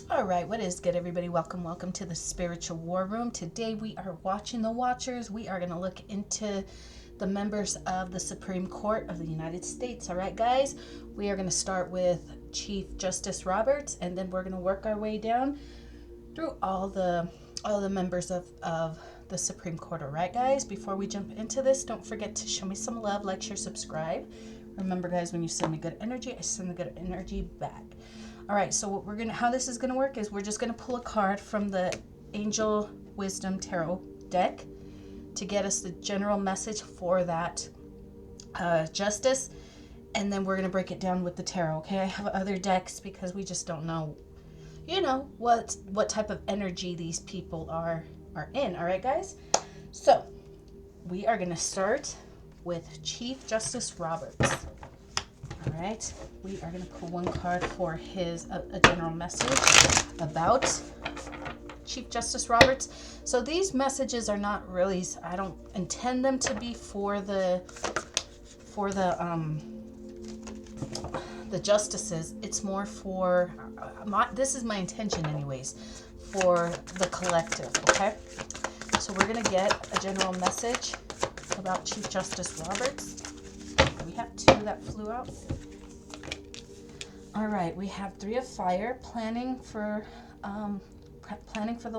All right, what is good, everybody? Welcome to the Spiritual War Room. Today we are watching the Watchers. We are going to look into the members of the Supreme Court of the United States. All right, guys, we are going to start with Chief Justice Roberts, and then we're going to work our way down through all the members of the Supreme Court. All right, guys, before we jump into this, don't forget to show me some love, like, share, subscribe. Remember, guys, when you send me good energy, I send the good energy back. All right, so how this is gonna work is we're just gonna pull a card from the Angel Wisdom Tarot deck to get us the general message for that justice, and then we're gonna break it down with the tarot. Okay, I have other decks because we just don't know, what type of energy these people are in. All right, guys. So we are gonna start with Chief Justice Roberts. All right, we are going to pull one card for a general message about Chief Justice Roberts. So these messages are not really, I don't intend them to be for the justices. It's more for, this is my intention anyways, for the collective, okay? So we're going to get a general message about Chief Justice Roberts. We have two that flew out. All right, we have Three of Fire, planning for the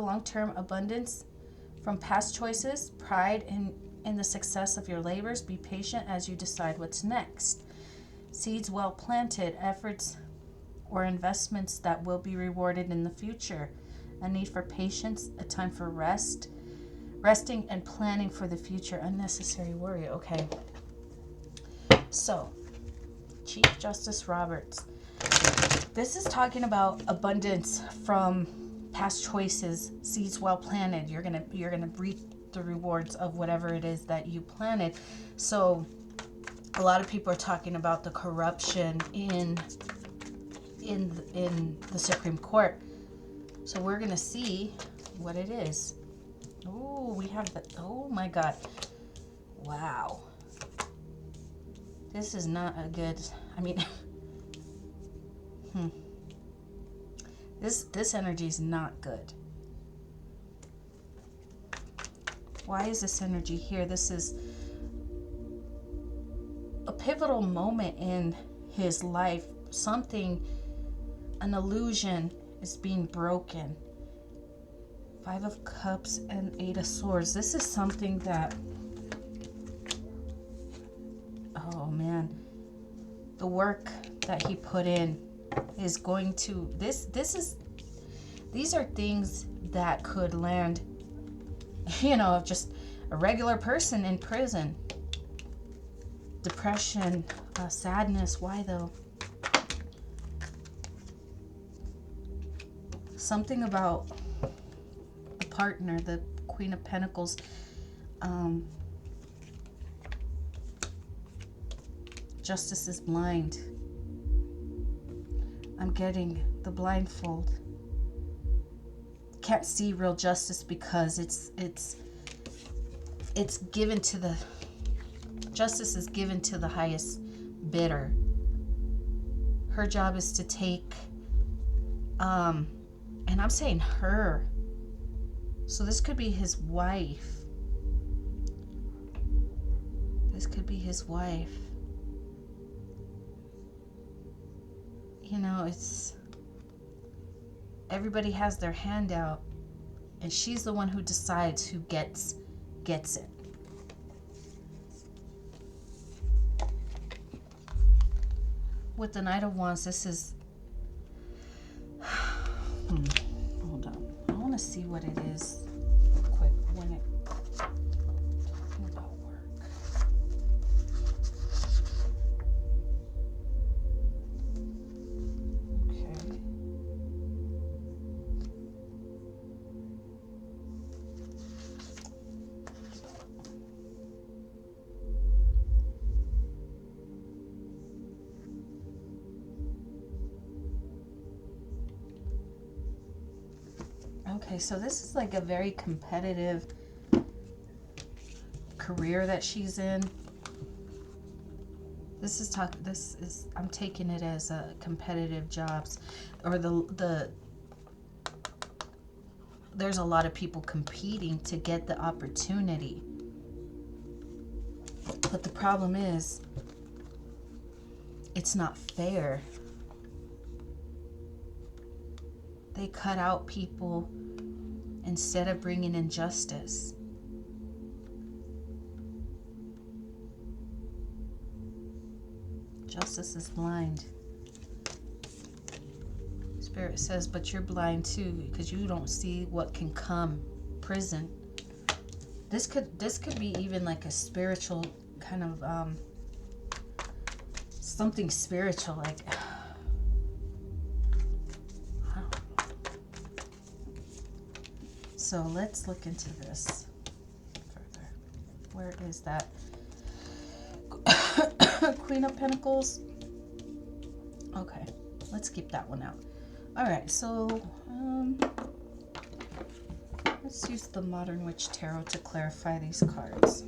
long-term abundance from past choices, pride in the success of your labors. Be patient as you decide what's next. Seeds well planted, efforts or investments that will be rewarded in the future. A need for patience, a time for resting and planning for the future. Unnecessary worry. Okay. So, Chief Justice Roberts. This is talking about abundance from past choices, seeds well planted. You're gonna reap the rewards of whatever it is that you planted. So, a lot of people are talking about the corruption in the Supreme Court. So we're gonna see what it is. Oh, we have the. Oh my God! Wow. This is not a good, This energy is not good. Why is this energy here? This is a pivotal moment in his life. An illusion is being broken. Five of Cups and Eight of Swords. This is something that, oh man, the work that he put in is going to, these are things that could land, just a regular person in prison. Depression, sadness. Why though? Something about a partner, the Queen of Pentacles. Justice is blind. I'm getting the blindfold. Can't see real justice because it's given to the justice is given to the highest bidder. Her job is to take, and I'm saying her. So this could be his wife. This could be his wife. It's everybody has their hand out, and she's the one who decides who gets it. With the Knight of Wands, this is hold on. I want to see what it is quick when it will work. Okay, so this is like a very competitive career that she's in. I'm taking it as competitive jobs, or the there's a lot of people competing to get the opportunity. But the problem is, it's not fair. They cut out people instead of bringing in justice. Justice is blind. Spirit says, but you're blind too, because you don't see what can come. Prison. This could be even like a spiritual kind of something spiritual, like I don't know. So let's look into this further. Where is that? Queen of Pentacles. Okay, let's keep that one out. All right, so let's use the Modern Witch Tarot to clarify these cards.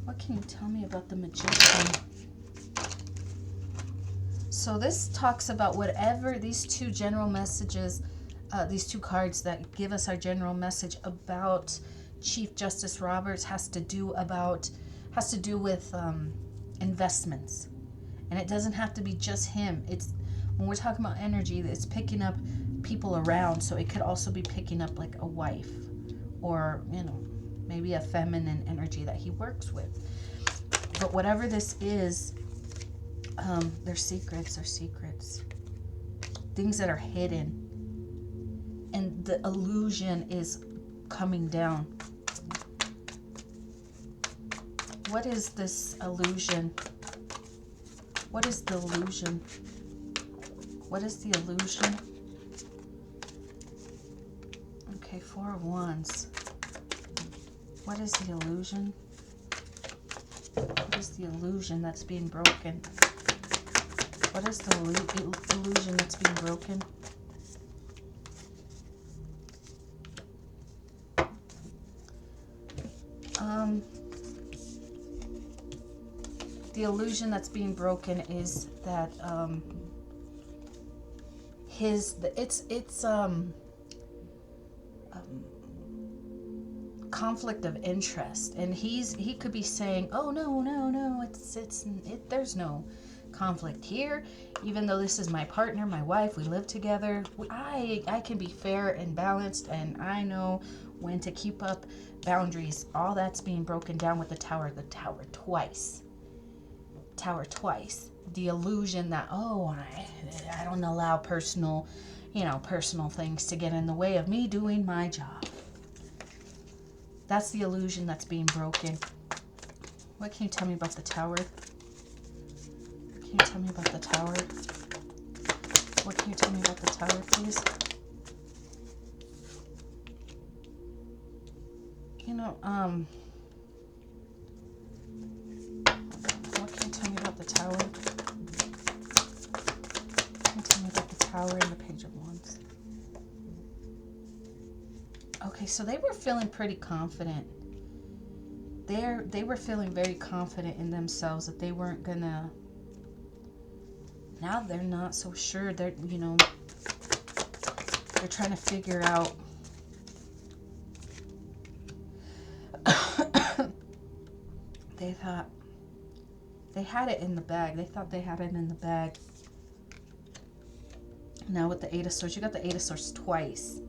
What can you tell me about the Magician? So this talks about whatever these two general messages, these two cards that give us our general message about Chief Justice Roberts has to do with investments. And it doesn't have to be just him. It's when we're talking about energy, it's picking up people around. So it could also be picking up like a wife, or maybe a feminine energy that he works with. But whatever this is, they're secrets. Things that are hidden. And the illusion is coming down. What is this illusion? What is the illusion? What is the illusion? Okay, Four of Wands. What is the illusion? What is the illusion that's being broken? What is the illusion that's being broken? The illusion that's being broken is that conflict of interest, and he could be saying, oh no, there's no conflict here, even though this is my partner, my wife, we live together, I can be fair and balanced, and I know when to keep up boundaries. All that's being broken down with the tower twice. The illusion that, I don't allow personal things to get in the way of me doing my job. That's the illusion that's being broken. What can you tell me about the tower? Can you tell me about the tower? What can you tell me about the tower, please? What can you tell me about the tower? Can you tell me about the tower and the Page of Wands? Okay, so they were feeling pretty confident. They were feeling very confident in themselves that they weren't gonna. Now they're not so sure. They're trying to figure out. They thought they had it in the bag. They thought they had it in the bag. Now with the Eight of Swords, you got the Eight of Swords twice.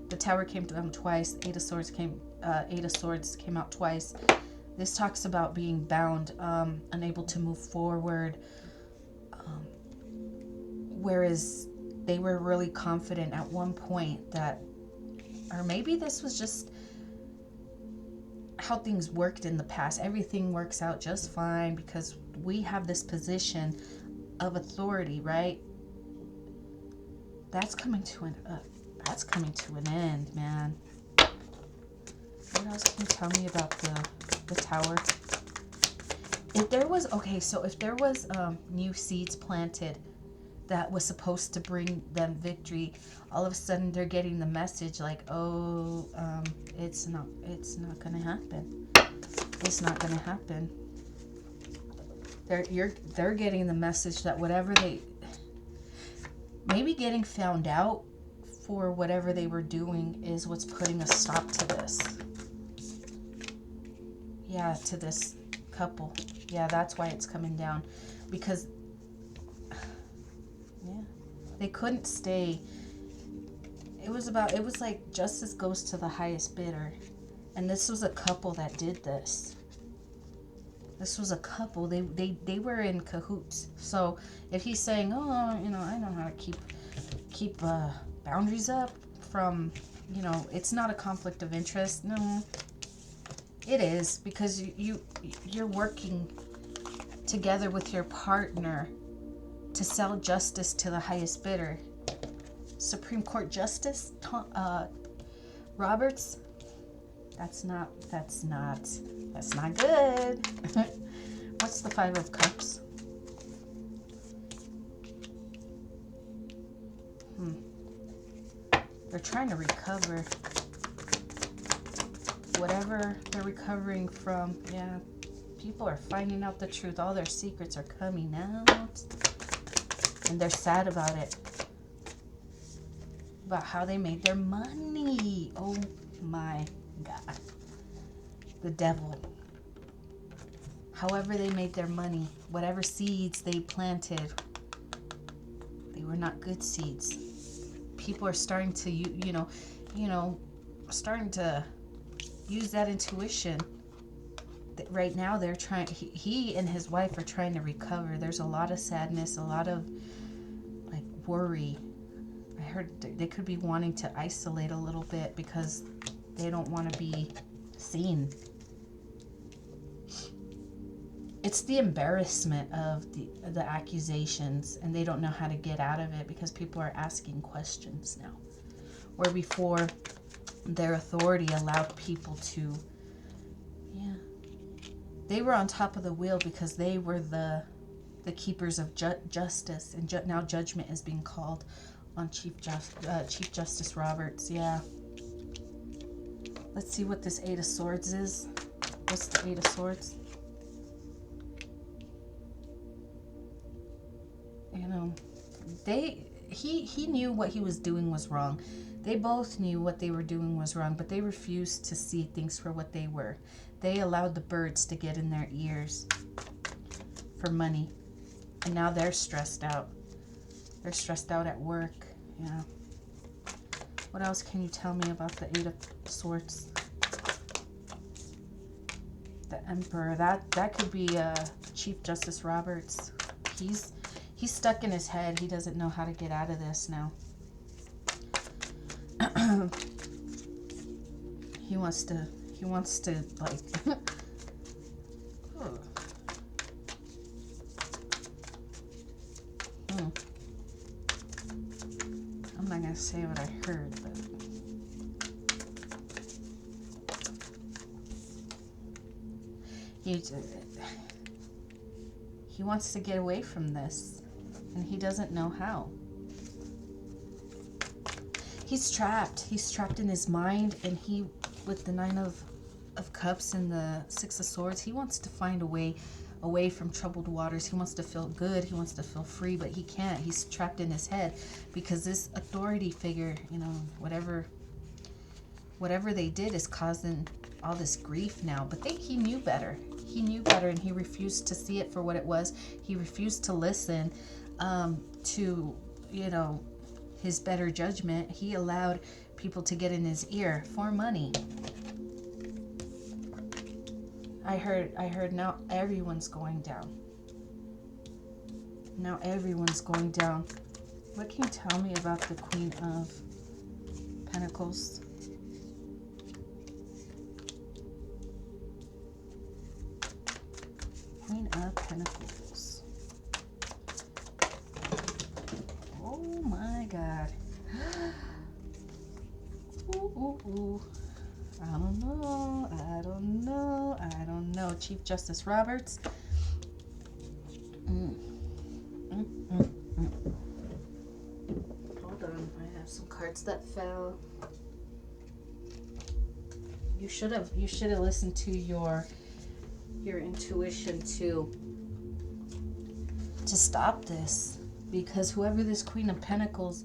The Tower came to them twice. The Eight of Swords came out twice. This talks about being bound, unable to move forward. Whereas they were really confident at one point that, or maybe this was just how things worked in the past. Everything works out just fine because we have this position of authority, right? That's coming to an end, man. What else can you tell me about the tower? If there was new seeds planted that was supposed to bring them victory, all of a sudden they're getting the message like, it's not gonna happen. It's not gonna happen. They're getting the message that whatever they, maybe getting found out for whatever they were doing is what's putting a stop to this. Yeah, to this couple. Yeah, that's why it's coming down. Because, yeah, they couldn't stay. It was like justice goes to the highest bidder. And this was a couple that did this. This was a couple. They were in cahoots. So if he's saying, oh, you know, I know how to keep boundaries up from, you know, it's not a conflict of interest. No, it is, because you're working together with your partner to sell justice to the highest bidder. Supreme Court Justice Roberts. That's not good. What's the Five of Cups? They're trying to recover whatever they're recovering from. Yeah, people are finding out the truth. All their secrets are coming out, and they're sad about it, about how they made their money. Oh my God, the devil. However they made their money, whatever seeds they planted, they were not good seeds. People are starting to, starting to use that intuition. Right now, they're trying. He and his wife are trying to recover. There's a lot of sadness, a lot of like worry. I heard they could be wanting to isolate a little bit because they don't want to be seen. It's the embarrassment of the accusations, and they don't know how to get out of it because people are asking questions now. Where before, their authority allowed people to, they were on top of the wheel because they were the keepers of justice, and now judgment is being called on Chief Justice Roberts. Yeah. Let's see what this Eight of Swords is. What's the Eight of Swords? You know, he knew what he was doing was wrong. They both knew what they were doing was wrong, but they refused to see things for what they were. They allowed the birds to get in their ears for money, and now they're stressed out. They're stressed out at work. Yeah. What else can you tell me about the Eight of Swords? The Emperor. That could be Chief Justice Roberts. He's stuck in his head. He doesn't know how to get out of this now. He wants to like I'm not gonna say what I heard, but he wants to get away from this, and he doesn't know how. He's trapped. He's trapped in his mind, and he, with the Nine of Cups and the Six of Swords, he wants to find a way away from troubled waters. He wants to feel good. He wants to feel free, but he can't. He's trapped in his head because this authority figure, whatever they did is causing all this grief now. But he knew better. He knew better, and he refused to see it for what it was. He refused to listen to, his better judgment. He allowed people to get in his ear for money. I heard now everyone's going down. Now everyone's going down. What can you tell me about the Queen of Pentacles? Queen of Pentacles. Oh my God. Ooh. I don't know. Chief Justice Roberts. Hold on, I have some cards that fell. You should have listened to your intuition too. to stop this, because whoever this Queen of Pentacles,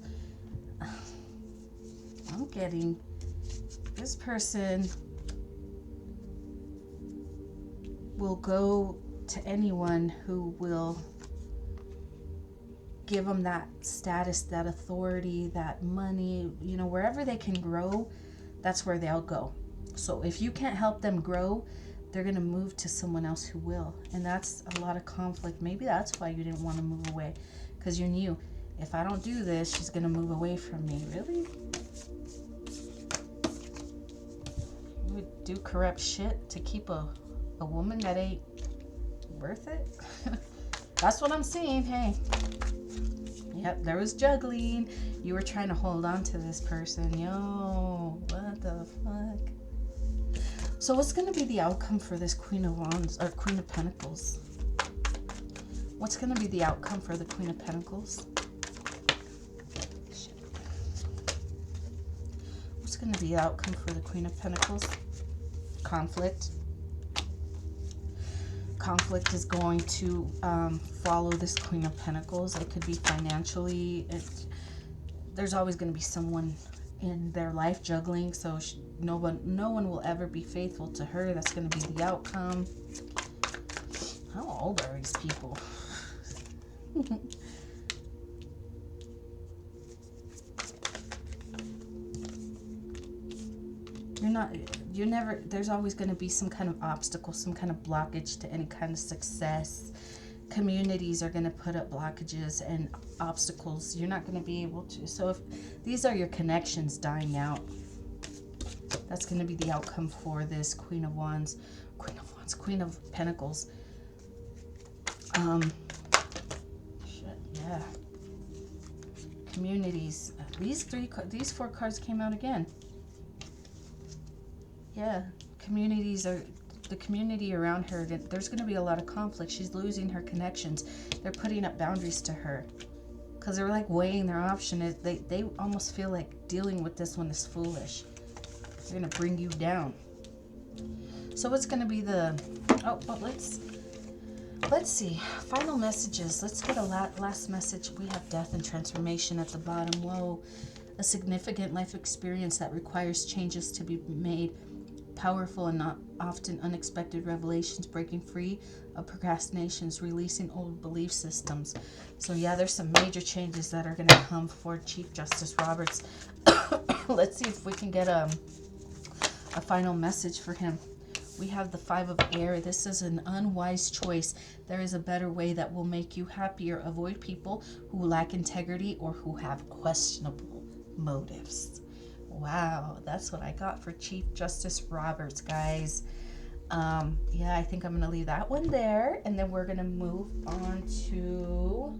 I'm getting, this person will go to anyone who will give them that status, that authority, that money, you know, wherever they can grow, that's where they'll go. So if you can't help them grow, they're going to move to someone else who will. And that's a lot of conflict. Maybe that's why you didn't want to move away, because you knew, if I don't do this, she's going to move away from me. Really? You would do corrupt shit to keep a woman that ain't worth it? That's what I'm seeing. Hey. Yep, there was juggling. You were trying to hold on to this person. Yo, what the fuck? So what's going to be the outcome for this Queen of Wands, or Queen of Pentacles? What's going to be the outcome for the Queen of Pentacles? What's going to be the outcome for the Queen of Pentacles? Conflict. Conflict is going to follow this Queen of Pentacles. It could be financially. There's always going to be someone in their life juggling, so no one will ever be faithful to her. That's going to be the outcome. How old are these people? There's always going to be some kind of obstacle, some kind of blockage to any kind of success. Communities are going to put up blockages and obstacles. You're not going to be able to. So if these are your connections dying out, that's going to be the outcome for this Queen of Wands, Queen of Pentacles. Yeah. Communities. These 4 cards came out again. Yeah, communities are, the community around her, there's going to be a lot of conflict. She's losing her connections. They're putting up boundaries to her because they're like weighing their option. They almost feel like dealing with this one is foolish. They're going to bring you down. So what's going to be the, let's see, final messages. Let's get a last message. We have death and transformation at the bottom. Whoa, a significant life experience that requires changes to be made. Powerful and not often unexpected revelations, breaking free of procrastinations, releasing old belief systems. So yeah, there's some major changes that are going to come for Chief Justice Roberts. Let's see if we can get a final message for him. We have the 5 of Air. This is an unwise choice. There is a better way that will make you happier. Avoid people who lack integrity or who have questionable motives. Wow, that's what I got for Chief Justice Roberts, guys. Yeah, I think I'm going to leave that one there. And then we're going to move on to,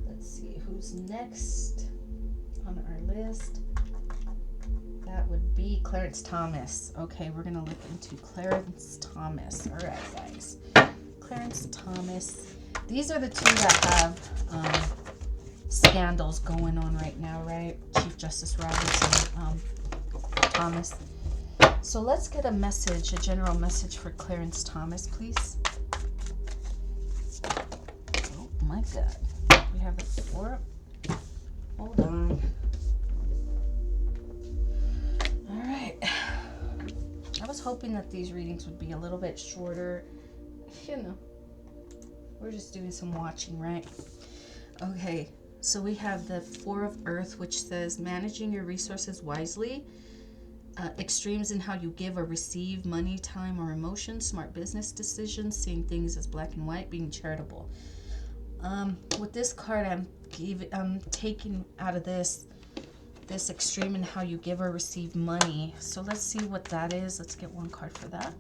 let's see, who's next on our list. That would be Clarence Thomas. Okay, we're going to look into Clarence Thomas. All right, guys. Clarence Thomas. These are the 2 that have scandals going on right now, right? Chief Justice Roberts and Thomas. So let's get a message, a general message for Clarence Thomas, please. Oh my God. We have it 4. Hold on. All right. I was hoping that these readings would be a little bit shorter. You know, we're just doing some watching, right? Okay. So we have the 4 of Earth, which says managing your resources wisely, extremes in how you give or receive money, time, or emotions, smart business decisions, seeing things as black and white, being charitable. With this card, I'm taking out of this extreme in how you give or receive money. So let's see what that is. Let's get 1 card for that,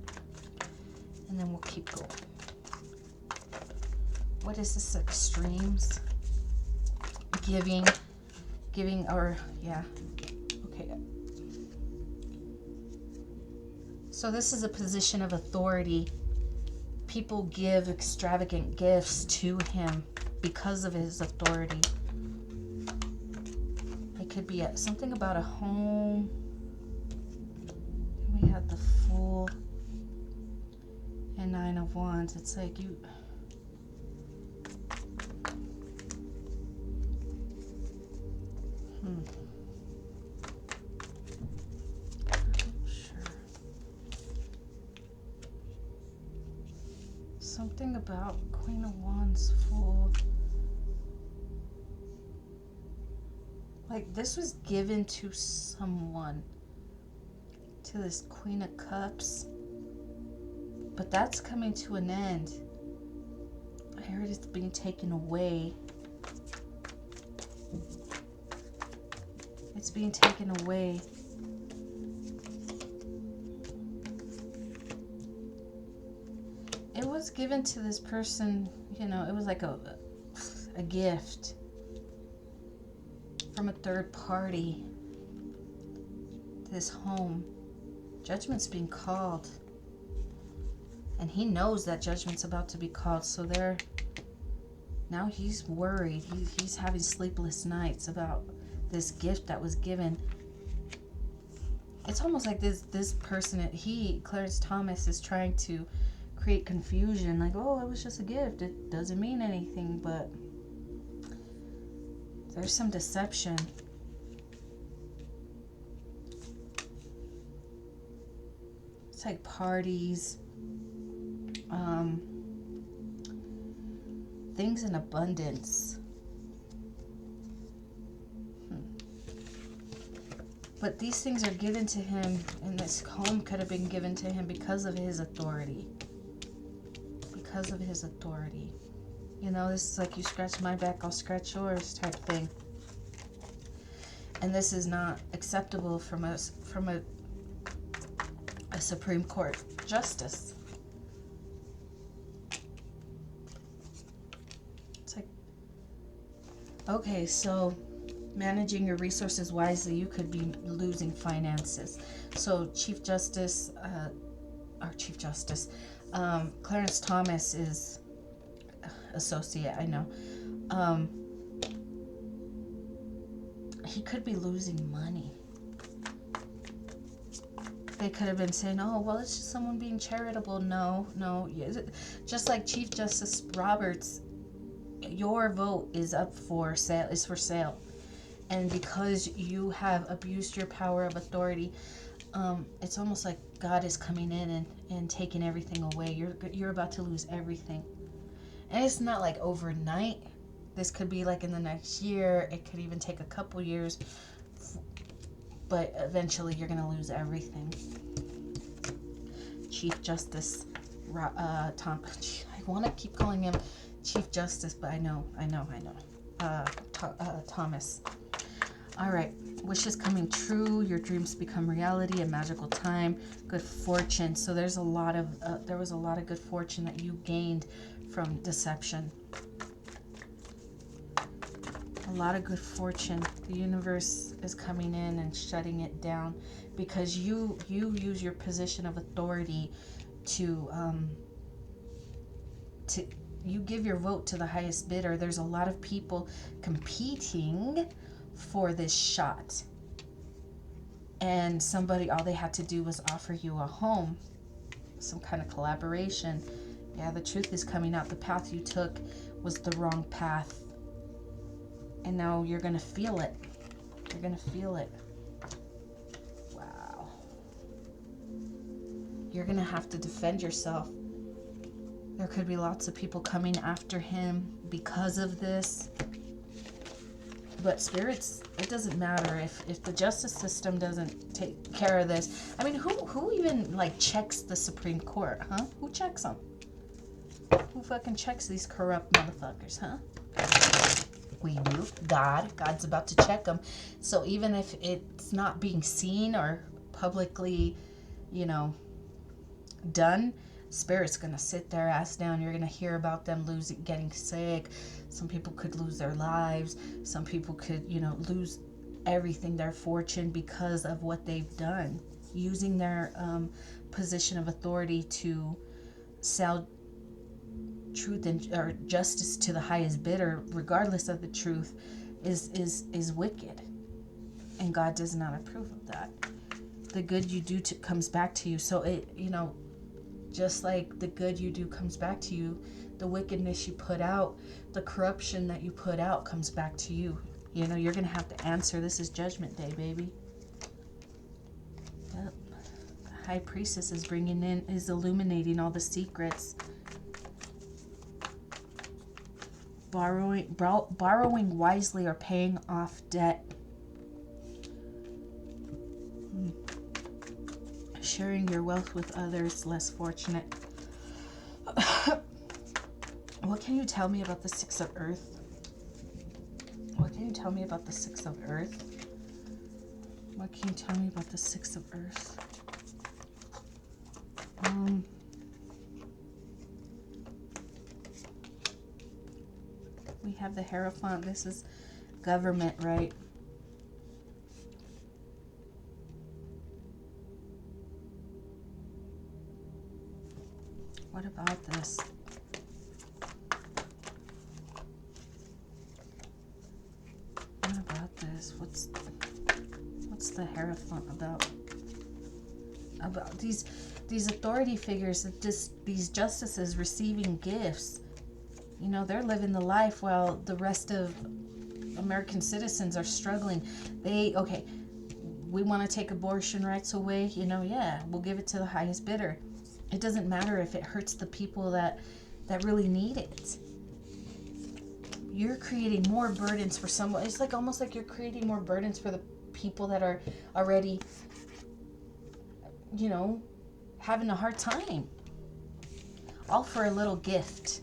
and then we'll keep going. What is this extremes? Giving, or yeah, okay. So this is a position of authority. People give extravagant gifts to him because of his authority. It could be something about a home. We have the Fool and 9 of Wands. It's like Sure. Something about Queen of Wands, Fool. Like this was given to someone. To this Queen of Cups. But that's coming to an end. I heard it's being taken away. It's being taken away. It was given to this person, you know, it was like a gift from a third party. This home. Judgment's being called. And he knows that judgment's about to be called. So now he's worried. He's having sleepless nights about this gift that was given. It's almost like this person, Clarence Thomas, is trying to create confusion. Like, oh, it was just a gift. It doesn't mean anything. But there's some deception. It's like parties. Things in abundance. But these things are given to him, and this home could have been given to him because of his authority. Because of his authority. You know, this is like you scratch my back, I'll scratch yours type thing. And this is not acceptable from a Supreme Court justice. Okay, so managing your resources wisely, you could be losing finances. So Clarence Thomas is associate, I know. He could be losing money. They could have been saying, oh, well, it's just someone being charitable. No. Just like Chief Justice Roberts, your vote is up for sale, and because you have abused your power of authority, it's almost like God is coming in and taking everything away. You're about to lose everything, and it's not like overnight. This could be like in the next year. It could even take a couple years, but eventually you're gonna lose everything. Chief Justice Tom. I want to keep calling him Chief Justice, but I know. Thomas. All right. Wishes coming true. Your dreams become reality. A magical time. Good fortune. So there was a lot of good fortune that you gained from deception. A lot of good fortune. The universe is coming in and shutting it down because you use your position of authority to you give your vote to the highest bidder. There's a lot of people competing for this shot. And all they had to do was offer you a home, some kind of collaboration. Yeah, the truth is coming out. The path you took was the wrong path. And now you're going to feel it. You're going to feel it. Wow. You're going to have to defend yourself. There could be lots of people coming after him because of this. But spirits, it doesn't matter if the justice system doesn't take care of this. I mean, who even like checks the Supreme Court, huh? Who checks them? Who fucking checks these corrupt motherfuckers, huh? We do. God's about to check them. So even if it's not being seen or publicly, done, Spirit's gonna sit their ass down. You're gonna hear about them getting sick. Some people could lose their lives. Some people could, lose everything, their fortune, because of what they've done. Using their position of authority to sell truth or justice to the highest bidder, regardless of the truth, is wicked. And God does not approve of that. The good you do comes back to you. So just like the good you do comes back to you, the wickedness you put out, the corruption that you put out comes back to you. You know, you're going to have to answer. This is Judgment Day, baby. Yep. The High Priestess is is illuminating all the secrets. Borrowing wisely or paying off debt. Sharing your wealth with others less fortunate. What can you tell me about the Six of Earth? What can you tell me about the Six of Earth? What can you tell me about the Six of Earth? We have the Hierophant. This is government, right? What about this? What about this? What's the Hierophant about? About these authority figures, these justices receiving gifts. You know, they're living the life while the rest of American citizens are struggling. Okay, we want to take abortion rights away. You know, yeah, we'll give it to the highest bidder. It doesn't matter if it hurts the people that really need it. You're creating more burdens for someone. It's like almost like you're creating more burdens for the people that are already, you know, having a hard time. All for a little gift.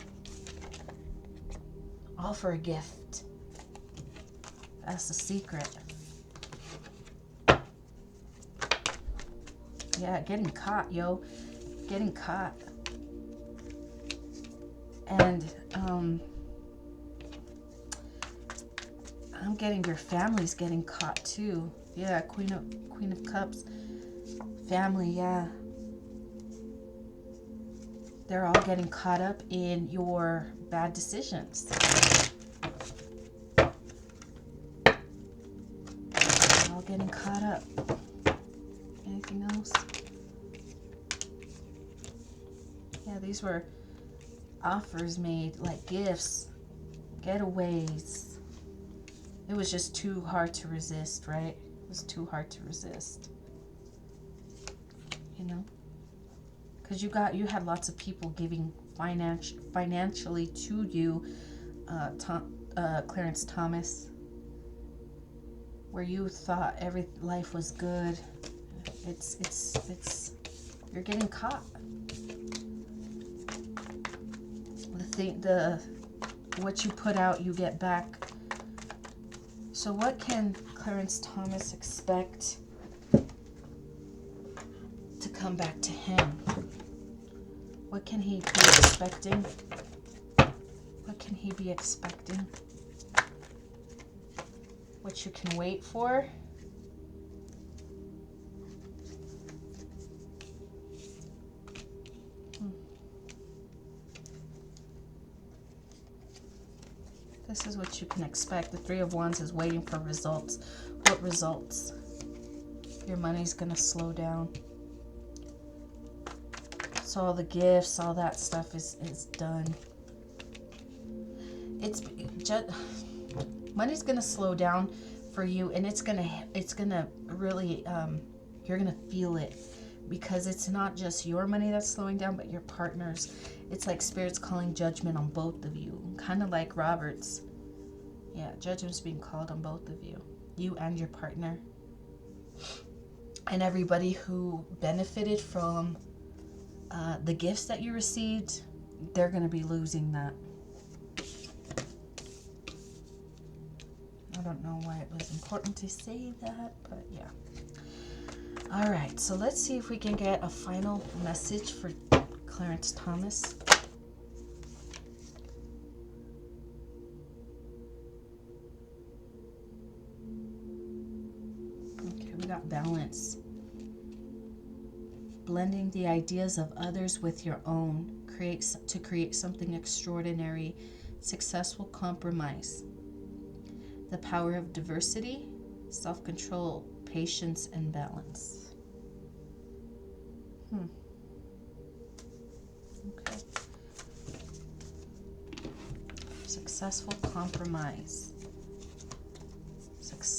All for a gift. That's the secret. Yeah, getting caught, yo. Getting caught. And I'm getting your family's getting caught too. Yeah, Queen of Cups. Family, yeah. They're all getting caught up in your bad decisions. They're all getting caught up. Anything else? Yeah, these were offers made, like gifts, getaways. It was just too hard to resist, right? It was too hard to resist. You know? Because you had lots of people giving financially to you, Clarence Thomas, where you thought life was good. It's you're getting caught. What you put out, you get back. So what can Clarence Thomas expect to come back to him? What can he be expecting? What can he be expecting? What you can wait for? This is what you can expect. The Three of Wands is waiting for results. What results? Your money's going to slow down. So all the gifts, all that stuff is done. Money's going to slow down for you, and it's going to really, you're going to feel it, because it's not just your money that's slowing down, but your partner's. It's like Spirit's calling judgment on both of you. Kind of like Robert's. Yeah, judgment's being called on both of you. You and your partner. And everybody who benefited from the gifts that you received, they're going to be losing that. I don't know why it was important to say that, but yeah. All right, so let's see if we can get a final message for Clarence Thomas. Okay, we got balance. Blending the ideas of others with your own to create something extraordinary. Successful compromise. The power of diversity, self-control, patience, and balance. Okay. Successful compromise.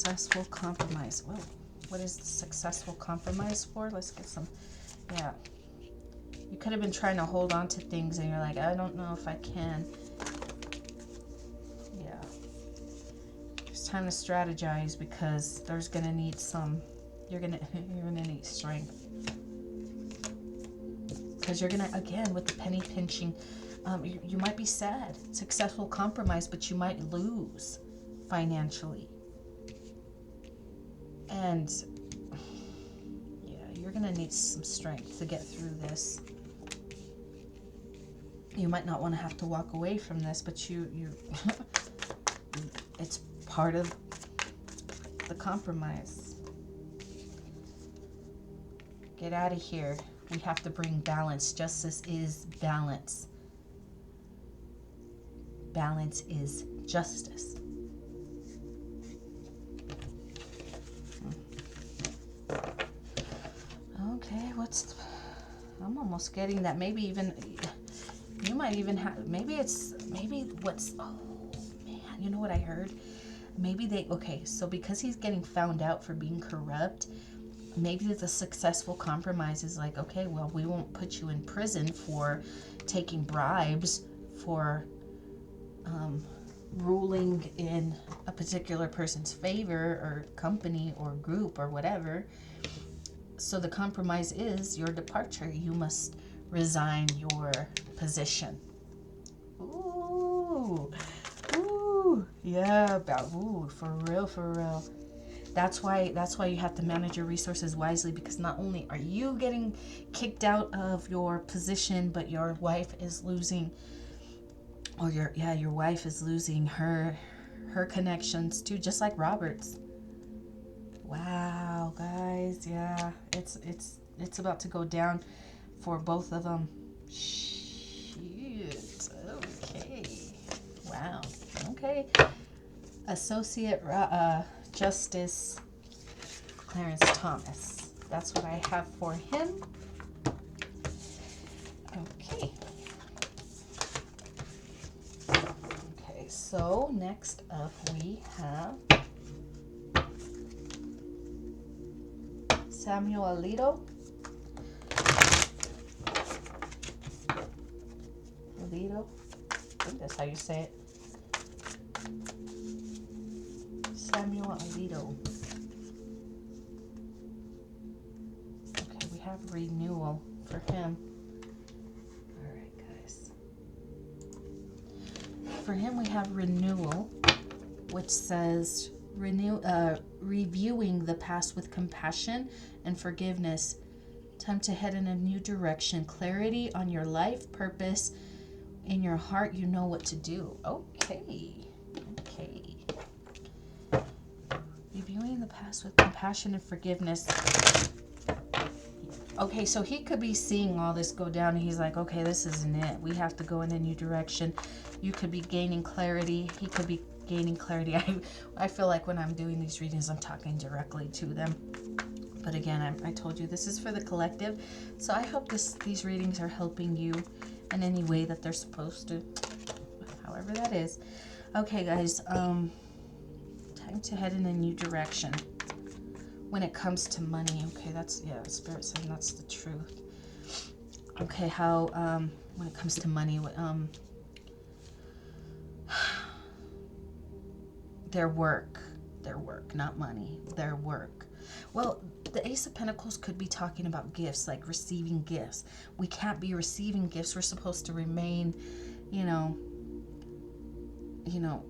successful compromise. Whoa, what is the successful compromise for? Let's get some, yeah. You could have been trying to hold on to things and you're like, I don't know if I can. Yeah. It's time to strategize because there's going to need some, you're going to need strength. Because you're going to, again, with the penny pinching, you might be sad. Successful compromise, but you might lose financially. And yeah, you're going to need some strength to get through this. You might not want to have to walk away from this, but you it's part of the compromise. Get out of here. We have to bring balance. Justice is balance. Balance is justice. Okay, I'm almost getting that. Maybe even, you might even have, maybe what's, oh man, you know what I heard? Maybe okay, so because he's getting found out for being corrupt, maybe the successful compromise is like, okay, well, we won't put you in prison for taking bribes, for ruling in a particular person's favor or company or group or whatever. So the compromise is your departure. You must resign your position. Ooh, yeah, for real. That's why you have to manage your resources wisely, because not only are you getting kicked out of your position, but your wife is losing, or your wife is losing her connections too, just like Robert's. Wow, guys, yeah, it's about to go down for both of them. Shoot. Okay. Wow. Okay. Associate Justice Clarence Thomas. That's what I have for him. Okay. Okay, so next up we have Samuel Alito. Alito? I think that's how you say it. Samuel Alito. Okay, we have renewal for him. Alright, guys. For him, we have renewal, which says reviewing the past with compassion and forgiveness. Time to head in a new direction. Clarity on your life, purpose. In your heart, you know what to do. Okay. Reviewing the past with compassion and forgiveness. Okay, so he could be seeing all this go down and he's like, okay, this isn't it. We have to go in a new direction. You could be gaining clarity. He could be gaining clarity. I feel like when I'm doing these readings, I'm talking directly to them. But again, I told you this is for the collective. So I hope these readings are helping you in any way that they're supposed to. However that is. Okay, guys. Time to head in a new direction. When it comes to money. Okay, Spirit saying that's the truth. Okay, how, when it comes to money, their work, not money, their work. Well, the Ace of Pentacles could be talking about gifts, like receiving gifts. We can't be receiving gifts. We're supposed to remain,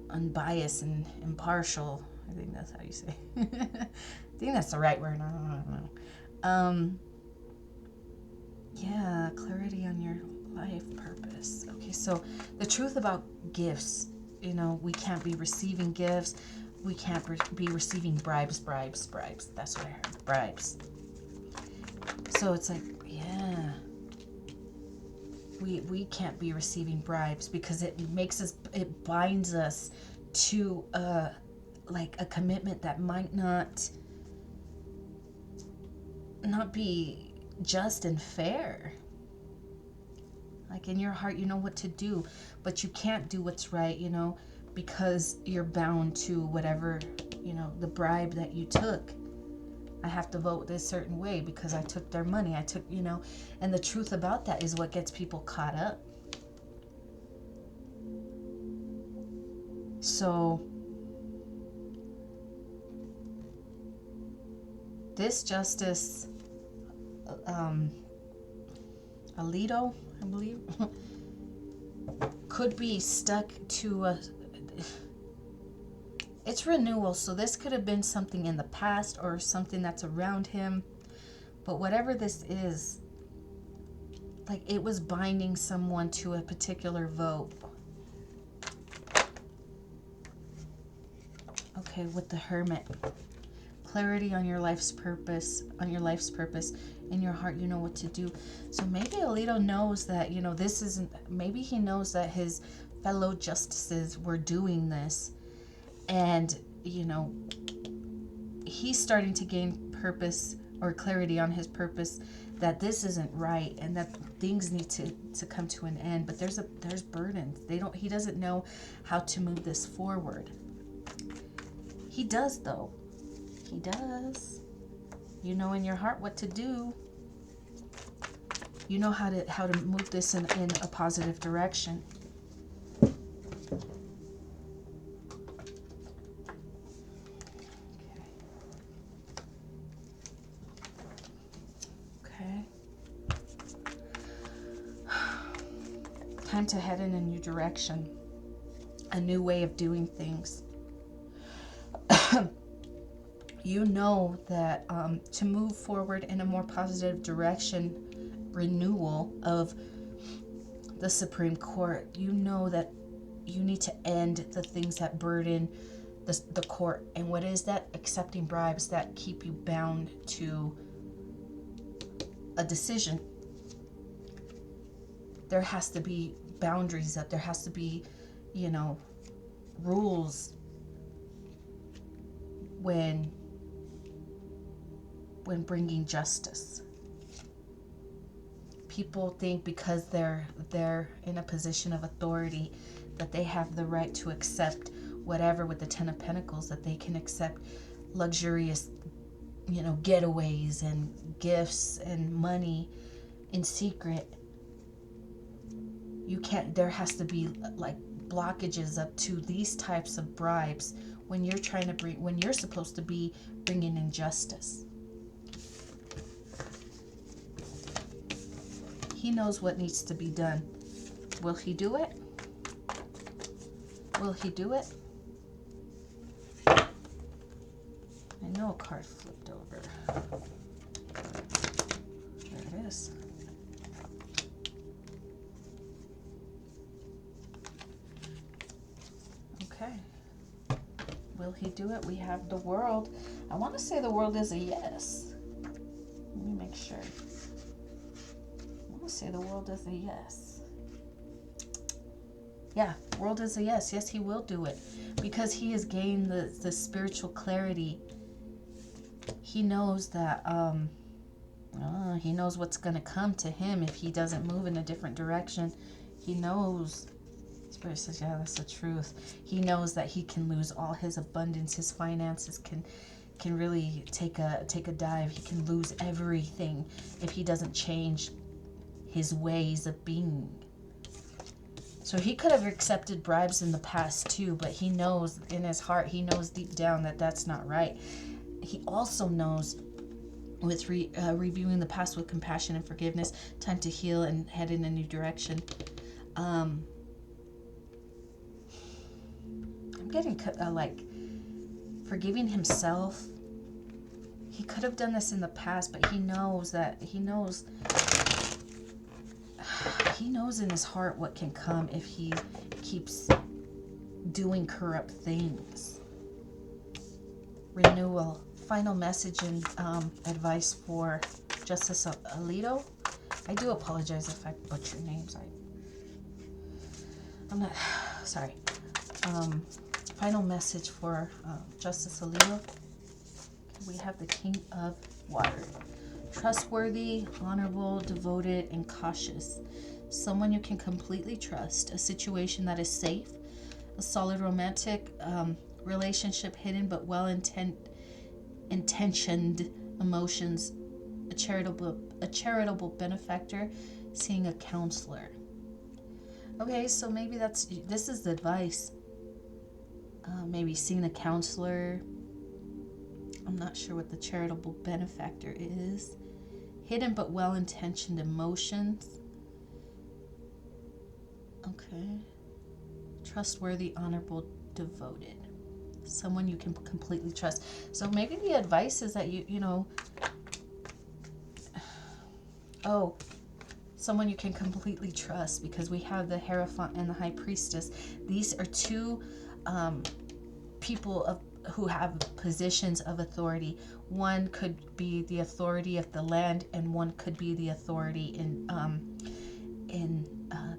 unbiased and impartial. I think that's how you say. I think that's the right word. I don't know. Yeah, clarity on your life purpose. Okay, so the truth about gifts, we can't be receiving gifts. We can't be receiving bribes. That's what I heard, bribes. So it's like, yeah, we can't be receiving bribes because it binds us to like a commitment that might not be just and fair. Like in your heart, you know what to do, but you can't do what's right, because you're bound to whatever you know, the bribe that you took. I have to vote this certain way because I took their money. I took, you know, and the truth about that is what gets people caught up. So this Justice Alito, I believe, could be stuck to a... It's renewal, so this could have been something in the past or something that's around him. But whatever this is, like, it was binding someone to a particular vote. Okay, with the Hermit. Clarity on your life's purpose, in your heart, you know what to do. So maybe Alito knows that, you know, this isn't, maybe he knows that his fellow justices were doing this, and, you know, he's starting to gain purpose or clarity on his purpose, that this isn't right and that things need to come to an end. But there's burdens. He doesn't know how to move this forward. He does, though. He does. You know in your heart what to do. You know how to move this in a positive direction. Okay. Time to head in a new direction. A new way of doing things. You know that to move forward in a more positive direction, renewal of the Supreme Court, you know that you need to end the things that burden the court. And what is that? Accepting bribes that keep you bound to a decision. There has to be boundaries up. There has to be, you know, rules when bringing justice. People think because they're in a position of authority that they have the right to accept whatever with the Ten of Pentacles, that they can accept luxurious, you know, getaways and gifts and money in secret. You can't, there has to be like blockages up to these types of bribes when you're trying to when you're supposed to be bringing in justice. He knows what needs to be done. Will he do it? Will he do it? I know a card flipped over. There it is. Okay. Will he do it? We have the World. I want to say the World is a yes. Let me make sure. Say the World is a yes. Yeah, World is a yes. Yes, he will do it because he has gained the spiritual clarity. He knows that he knows what's going to come to him if he doesn't move in a different direction. He knows. Spirit says, yeah, that's the truth. He knows that he can lose all his abundance. His finances can really take a dive. He can lose everything if he doesn't change his ways of being. So he could have accepted bribes in the past too, but he knows in his heart, he knows deep down that that's not right. He also knows with reviewing the past with compassion and forgiveness, time to heal and head in a new direction. I'm getting like forgiving himself. He could have done this in the past, but he knows in his heart what can come if he keeps doing corrupt things. Renewal. Final message and advice for Justice Alito. I do apologize if I butcher names. I'm not sorry. Final message for Justice Alito. We have the King of Water. Trustworthy, honorable, devoted, and cautious. Someone you can completely trust. A situation that is safe. A solid romantic relationship, hidden but intentioned emotions, a charitable benefactor, seeing a counselor. Okay, so maybe this is the advice. Maybe seeing a counselor. I'm not sure what the charitable benefactor is. Hidden but well-intentioned emotions. Okay. Trustworthy, honorable, devoted. Someone you can completely trust. So maybe the advice is that you know, oh, someone you can completely trust, because we have the Hierophant and the High Priestess. These are two people who have positions of authority. One could be the authority of the land, and one could be the authority in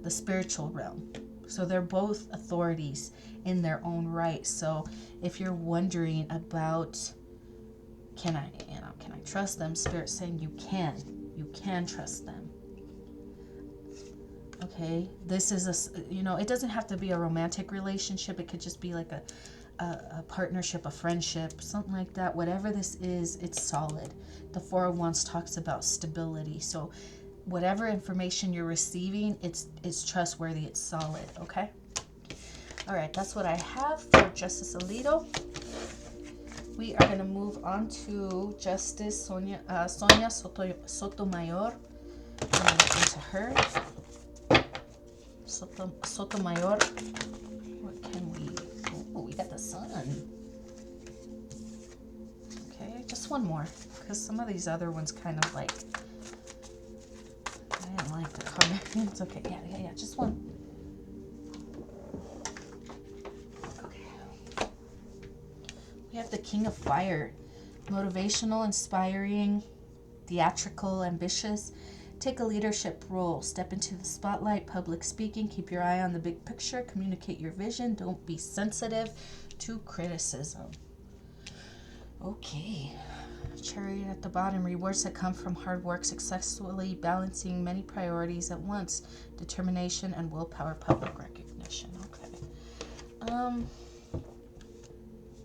the spiritual realm. So they're both authorities in their own right. So if you're wondering about, can I trust them? Spirit's saying you can trust them. Okay, this is it doesn't have to be a romantic relationship. It could just be like a partnership, a friendship, something like that. Whatever this is, it's solid. The Four of Wands talks about stability. So whatever information you're receiving, it's trustworthy, it's solid. Okay. All right, that's what I have for Justice Alito. We are going to move on to Justice Sonia Sotomayor. I'm going to look into her. Sotomayor. What can we... Oh, we got the Sun. Okay, just one more, because some of these other ones kind of like... I didn't like the color. It's okay. Yeah. Just one. Okay. We have the King of Fire. Motivational, inspiring, theatrical, ambitious. Take a leadership role. Step into the spotlight. Public speaking. Keep your eye on the big picture. Communicate your vision. Don't be sensitive to criticism. Okay. Chariot at the bottom. Rewards that come from hard work, successfully balancing many priorities at once. Determination and willpower. Public recognition. Okay.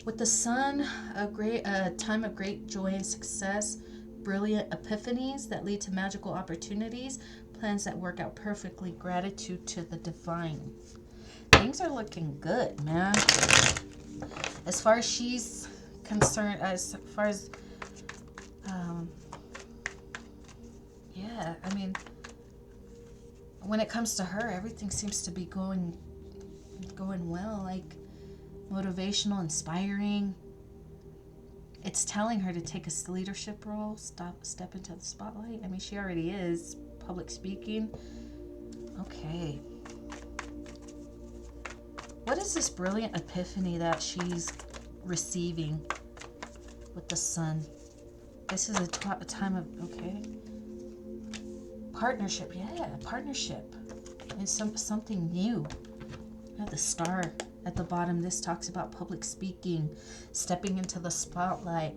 With the Sun, a time of great joy and success. Brilliant epiphanies that lead to magical opportunities. Plans that work out perfectly. Gratitude to the divine. Things are looking good, man. As far as she's concerned, as far as yeah, I mean, when it comes to her, everything seems to be going well. Like motivational, inspiring. It's telling her to take a leadership role, step into the spotlight. I mean, she already is. Public speaking. Okay. What is this brilliant epiphany that she's receiving with the Sun? This is a time of, okay. Partnership, yeah, partnership. It's something new. You have the Star at the bottom. This talks about public speaking, stepping into the spotlight.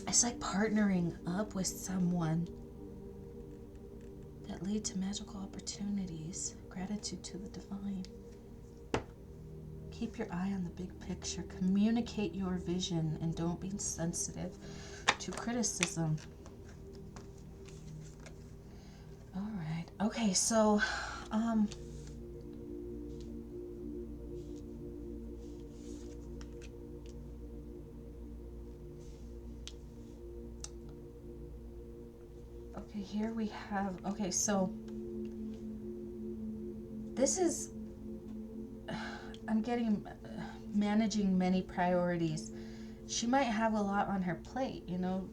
It's like partnering up with someone that lead to magical opportunities. Gratitude to the divine. Keep your eye on the big picture. Communicate your vision and don't be sensitive to criticism. All right. Okay, so okay, here we have, okay, so this is, I'm getting managing many priorities. She might have a lot on her plate, you know.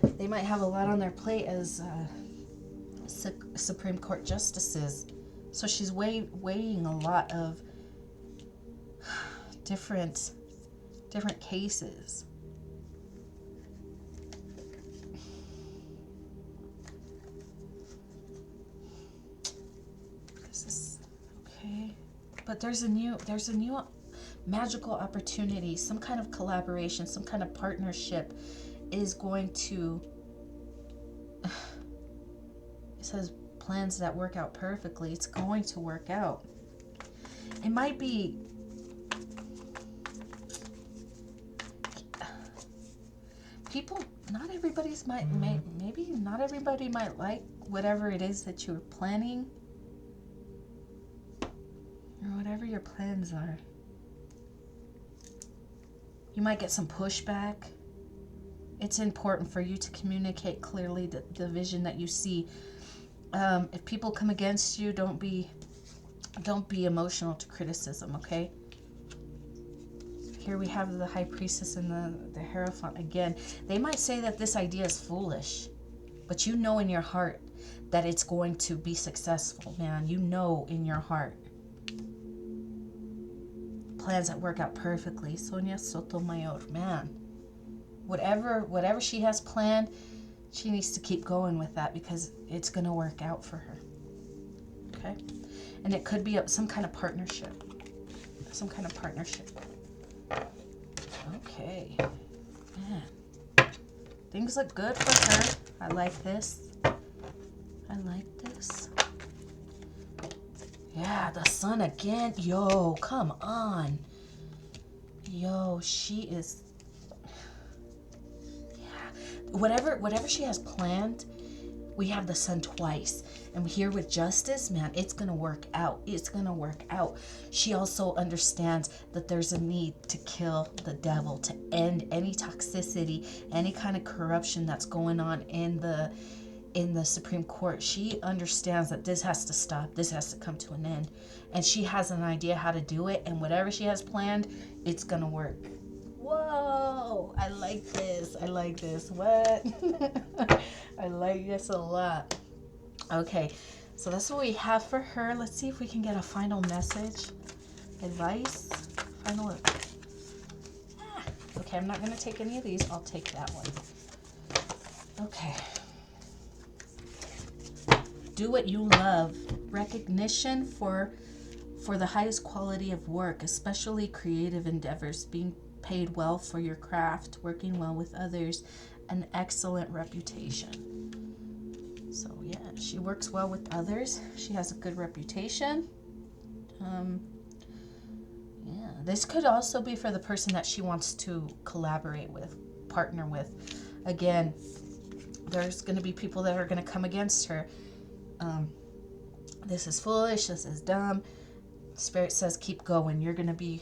They might have a lot on their plate as Supreme Court justices. So she's weighing a lot of different cases. This is okay. But there's a new magical opportunity, some kind of collaboration, some kind of partnership is going to, it says plans that work out perfectly. It's going to work out. It might be people, not everybody's maybe not everybody might like whatever it is that you're planning, or whatever your plans are. You might get some pushback. It's important for you to communicate clearly the vision that you see. If people come against you, don't be emotional to criticism, okay? Here we have the High Priestess and the Hierophant again. They might say that this idea is foolish, but you know in your heart that it's going to be successful, man. You know in your heart. Plans that work out perfectly. Sonia Sotomayor, man. Whatever she has planned, she needs to keep going with that because it's going to work out for her. Okay? And it could be some kind of partnership. Some kind of partnership. Okay. Man. Things look good for her. I like this. I like this. Yeah, the sun again. Yo, come on. Yo, she is... Whatever she has planned, we have the sun twice. And here with justice, man, it's going to work out. It's going to work out. She also understands that there's a need to kill the devil, to end any toxicity, any kind of corruption that's going on in the Supreme Court. She understands that this has to stop. This has to come to an end. And she has an idea how to do it. And whatever she has planned, it's going to work. Whoa, I like this. I like this. What? I like this a lot. Okay, so that's what we have for her. Let's see if we can get a final message. Advice. Final. Okay, I'm not going to take any of these. I'll take that one. Okay. Do what you love. Recognition for the highest quality of work, especially creative endeavors, being paid well for your craft, working well with others, an excellent reputation. So yeah, she works well with others. She has a good reputation. Yeah, this could also be for the person that she wants to collaborate with, partner with. Again, there's going to be people that are going to come against her. This is foolish. This is dumb. Spirit says keep going. You're going to be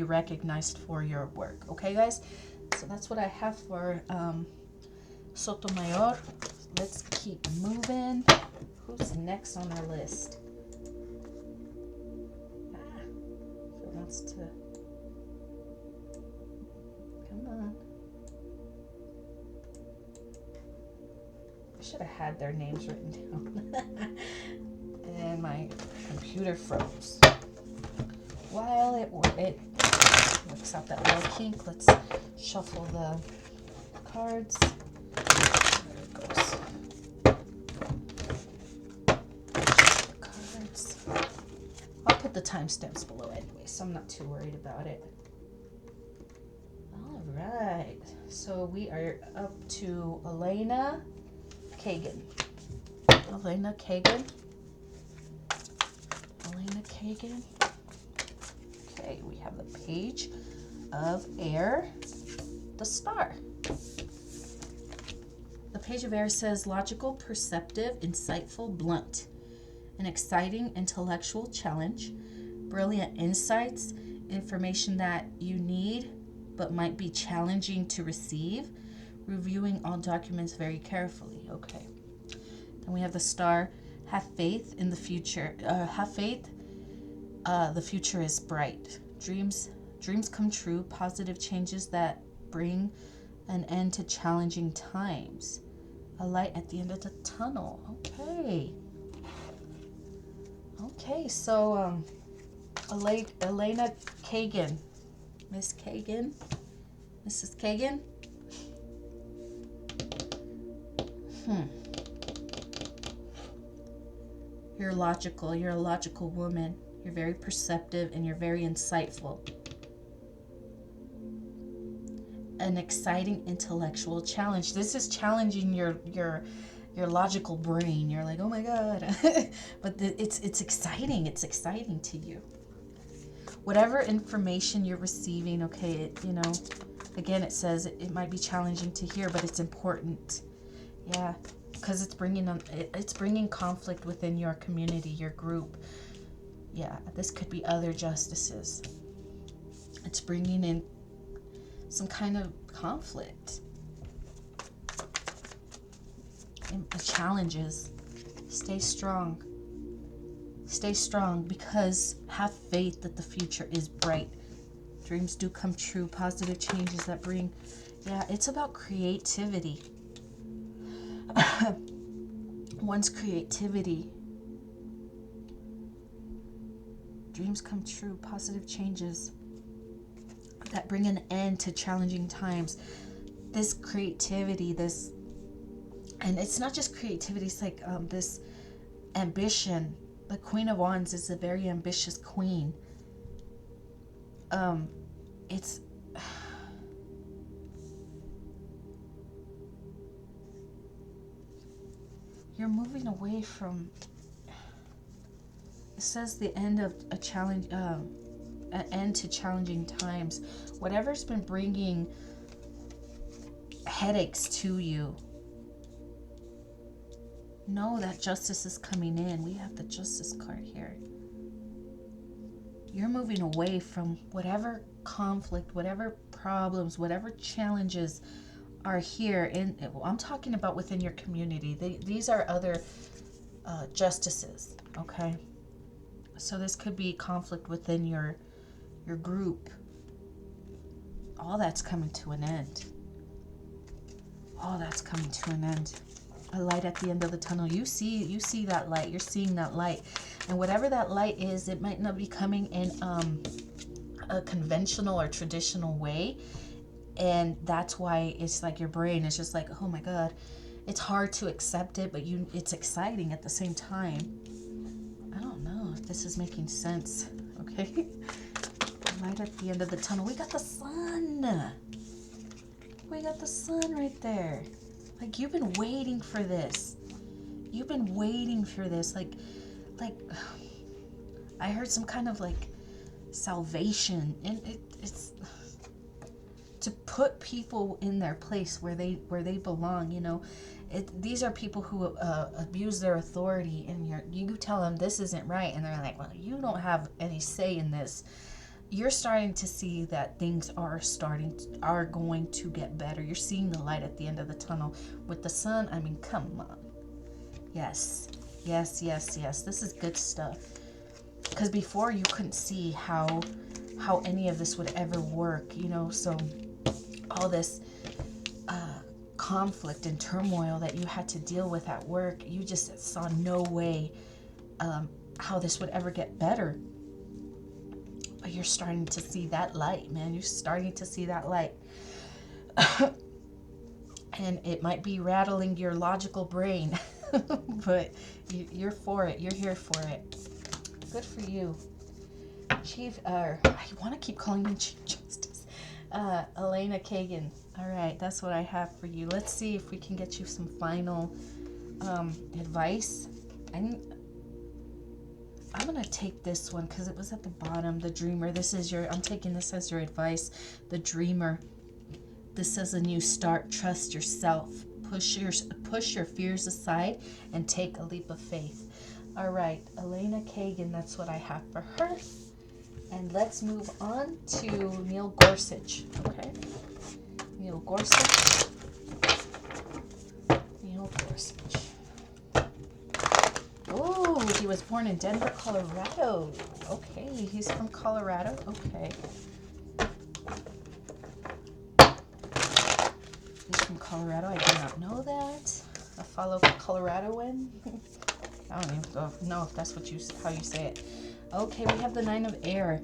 recognized for your work. Okay, guys? So that's what I have for Sotomayor. Let's keep moving. Who's next on our list? Who wants to... Come on. I should have had their names written down. And my computer froze. While it works out that little kink, let's shuffle the cards. There it goes. Shuffle the cards. I'll put the timestamps below anyway, so I'm not too worried about it. All right, so we are up to Elena Kagan. Elena Kagan. Okay, we have the Page of Air, the Star. The Page of Air says logical, perceptive, insightful, blunt, an exciting intellectual challenge, brilliant insights, information that you need but might be challenging to receive, reviewing all documents very carefully. Okay. Then we have the Star. Have faith in the future. Have faith. The future is bright. Dreams come true. Positive changes that bring an end to challenging times. A light at the end of the tunnel. Okay. Okay, so Elena Kagan. Miss Kagan. Mrs. Kagan. You're logical. You're a logical woman. You're very perceptive and you're very insightful. An exciting intellectual challenge. This is challenging your logical brain. You're like, oh my God. But it's exciting. It's exciting to you. whatever information you're receiving, okay, you know, again, it says it might be challenging to hear, but it's important. Yeah, because it's bringing conflict within your community, your group. Yeah, this could be other justices. It's bringing in some kind of conflict and challenges. Stay strong. Stay strong, because have faith that the future is bright. Dreams do come true. Positive changes that bring, yeah, it's about creativity. One's creativity. Dreams come true. Positive changes that bring an end to challenging times. This creativity, this, and it's not just creativity, it's like this ambition. The Queen of Wands is a very ambitious queen. It's you're moving away from, it says the end of a challenge, an end to challenging times. Whatever's been bringing headaches to you, know that justice is coming in. We have the Justice card here. You're moving away from whatever conflict, whatever problems, whatever challenges are here. And I'm talking about within your community. These are other justices, okay? So this could be conflict within your group. All that's coming to an end. All that's coming to an end. A light at the end of the tunnel. You see that light. You're seeing that light. And whatever that light is, it might not be coming in a conventional or traditional way. And that's why it's like your brain is just like, oh my God, it's hard to accept it, but it's exciting at the same time. I don't know if this is making sense. Okay. Light at the end of the tunnel. We got the sun. We got the sun right there. Like, you've been waiting for this. You've been waiting for this. Like, I heard some kind of like salvation, and it's to put people in their place where they belong. You know, these are people who abuse their authority, and you tell them this isn't right, and they're like, well, you don't have any say in this. You're starting to see that things are going to get better. You're seeing the light at the end of the tunnel with the sun. I mean, come on. Yes. This is good stuff. Because before you couldn't see how any of this would ever work, you know. So all this conflict and turmoil that you had to deal with at work, you just saw no way how this would ever get better. But you're starting to see that light, man. You're starting to see that light. And it might be rattling your logical brain, but you're for it. You're here for it. Good for you. Chief, I want to keep calling him Chief Justice. Elena Kagan. All right, that's what I have for you. Let's see if we can get you some final advice. I'm going to take this one because it was at the bottom. The Dreamer. I'm taking this as your advice. The Dreamer. This says a new start. Trust yourself. Push your fears aside and take a leap of faith. All right, Elena Kagan, that's what I have for her. And let's move on to Neil Gorsuch. Okay. Neil Gorsuch. Oh, he was born in Denver, Colorado. Okay, he's from Colorado. Okay. He's from Colorado. I did not know that. A fellow Coloradoan. I don't even know if that's how you say it. Okay, we have the 9 of Air.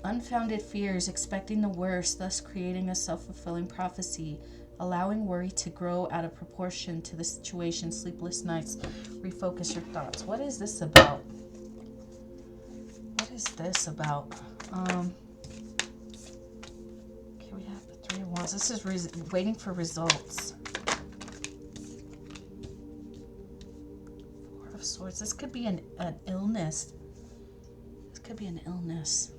Unfounded fears, expecting the worst, thus creating a self-fulfilling prophecy. Allowing worry to grow out of proportion to the situation. Sleepless nights. Refocus your thoughts. What is this about? What is this about? Okay, we have the 3 of Wands. This is waiting for results. 4 of Swords. This could be an illness. This could be an illness.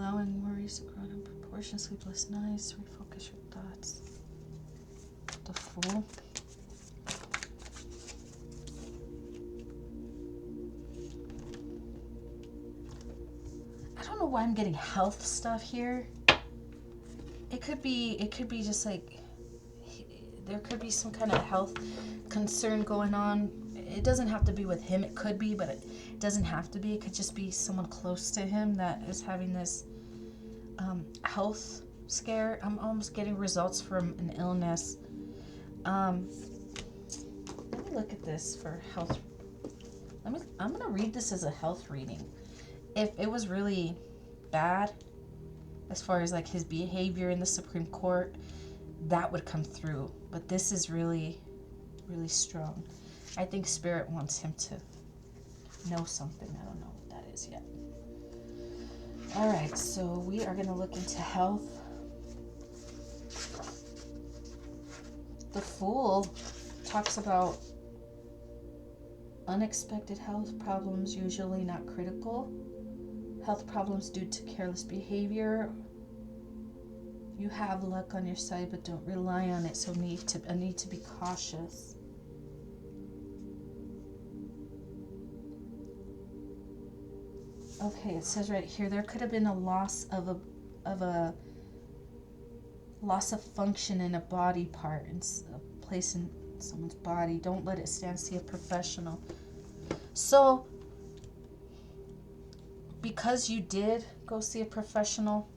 allowing worries to grow in proportion, sleepless nights, refocus your thoughts. The Fool. I don't know why I'm getting health stuff here. It could be just like there could be some kind of health concern going on. It doesn't have to be with him. It could be, but it doesn't have to be. It could just be someone close to him that is having this health scare. I'm almost getting results from an illness. Let me look at this for health. I'm gonna read this as a health reading. If it was really bad, as far as like his behavior in the Supreme Court, that would come through. But this is really, really strong. I think Spirit wants him to know something. I don't know what that is yet. All right, so we are going to look into health. The Fool talks about unexpected health problems, usually not critical. Health problems due to careless behavior. You have luck on your side, but don't rely on it, so need to be cautious. Okay, it says right here there could have been a loss of a loss of function in a body part, in a place in someone's body. Don't let it stand. See a professional. So, because you did go see a professional,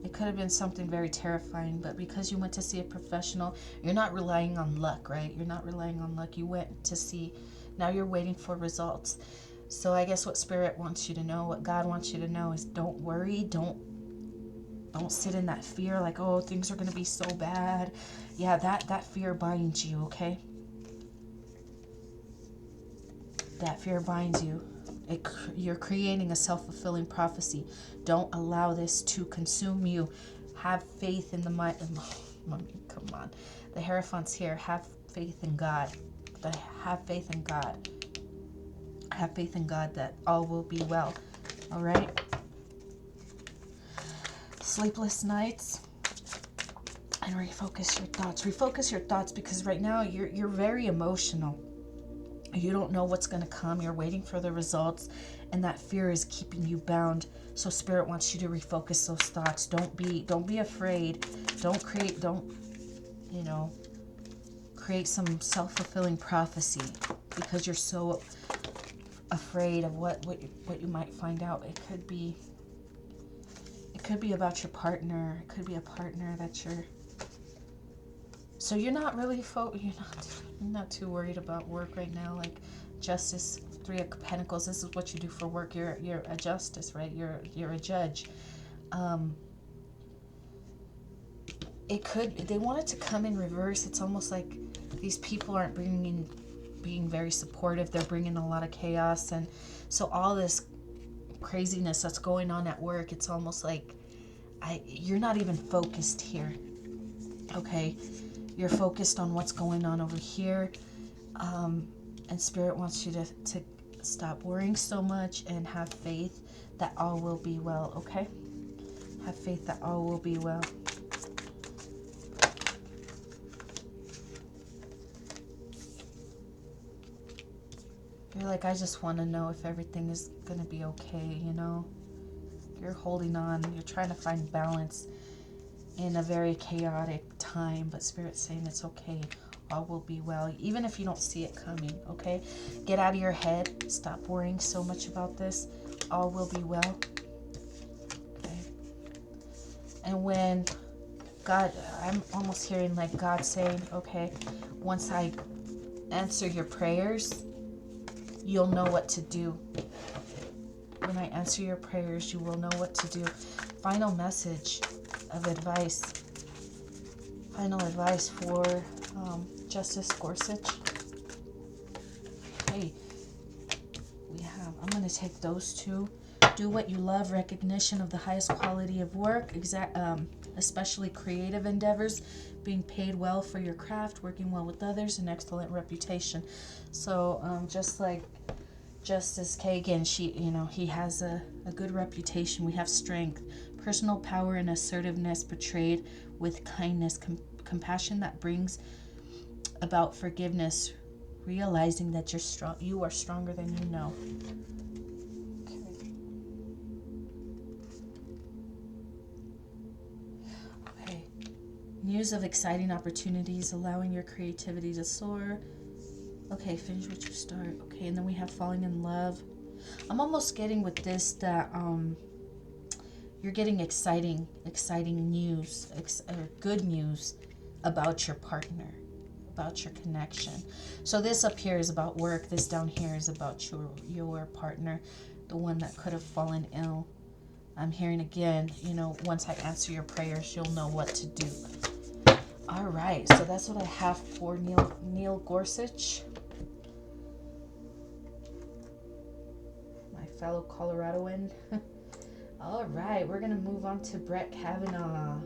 it could have been something very terrifying, but because you went to see a professional, you're not relying on luck, right? You're not relying on luck. You went to see, now you're waiting for results. So I guess what Spirit wants you to know, what God wants you to know is don't worry, don't sit in that fear like, oh, things are going to be so bad. Yeah, that fear binds you, okay? That fear binds you. You're creating a self-fulfilling prophecy. Don't allow this to consume you. Have faith in the mind. Come on. The Hierophant's here. Have faith in God. Have faith in God. Have faith in God that all will be well. All right? Sleepless nights. And refocus your thoughts. Refocus your thoughts because right now you're very emotional. You don't know what's going to come. You're waiting for the results, and that fear is keeping you bound. So Spirit wants you to refocus those thoughts. Don't be afraid. Don't create some self-fulfilling prophecy because you're so afraid of what you might find out. It could be about your partner. It could be a partner that you're. So you're not really you're not too worried about work right now. Like Justice, 3 of Pentacles. This is what you do for work. You're a justice, right? You're a judge. They want it to come in reverse. It's almost like these people aren't being very supportive. They're bringing a lot of chaos, and so all this craziness that's going on at work. It's almost like you're not even focused here. Okay. You're focused on what's going on over here. And Spirit wants you to stop worrying so much and have faith that all will be well, okay? Have faith that all will be well. You're like, I just want to know if everything is going to be okay, you know? You're holding on. You're trying to find balance in a very chaotic time, but Spirit's saying it's okay. All will be well, even if you don't see it coming, okay? Get out of your head. Stop worrying so much about this. All will be well, okay? And when God, I'm almost hearing like God saying, okay, once I answer your prayers, you'll know what to do. When I answer your prayers, you will know what to do. Final message of advice. Final advice for Justice Gorsuch. Okay, I'm going to take those 2. Do what you love, recognition of the highest quality of work, especially creative endeavors, being paid well for your craft, working well with others, an excellent reputation. So just like Justice Kagan, he has a a good reputation. We have strength, personal power and assertiveness portrayed with kindness, compassion that brings about forgiveness, realizing that you're strong. You are stronger than you know. Okay. News of exciting opportunities, allowing your creativity to soar. Okay, finish what you start. Okay, and then we have falling in love. I'm almost getting with this that you're getting exciting news, good news about your partner, about your connection. So this up here is about work. This down here is about your partner, the one that could have fallen ill. I'm hearing again, you know, once I answer your prayers, you'll know what to do. All right, so that's what I have for Neil Gorsuch, my fellow Coloradoan. All right, we're gonna move on to Brett Kavanaugh,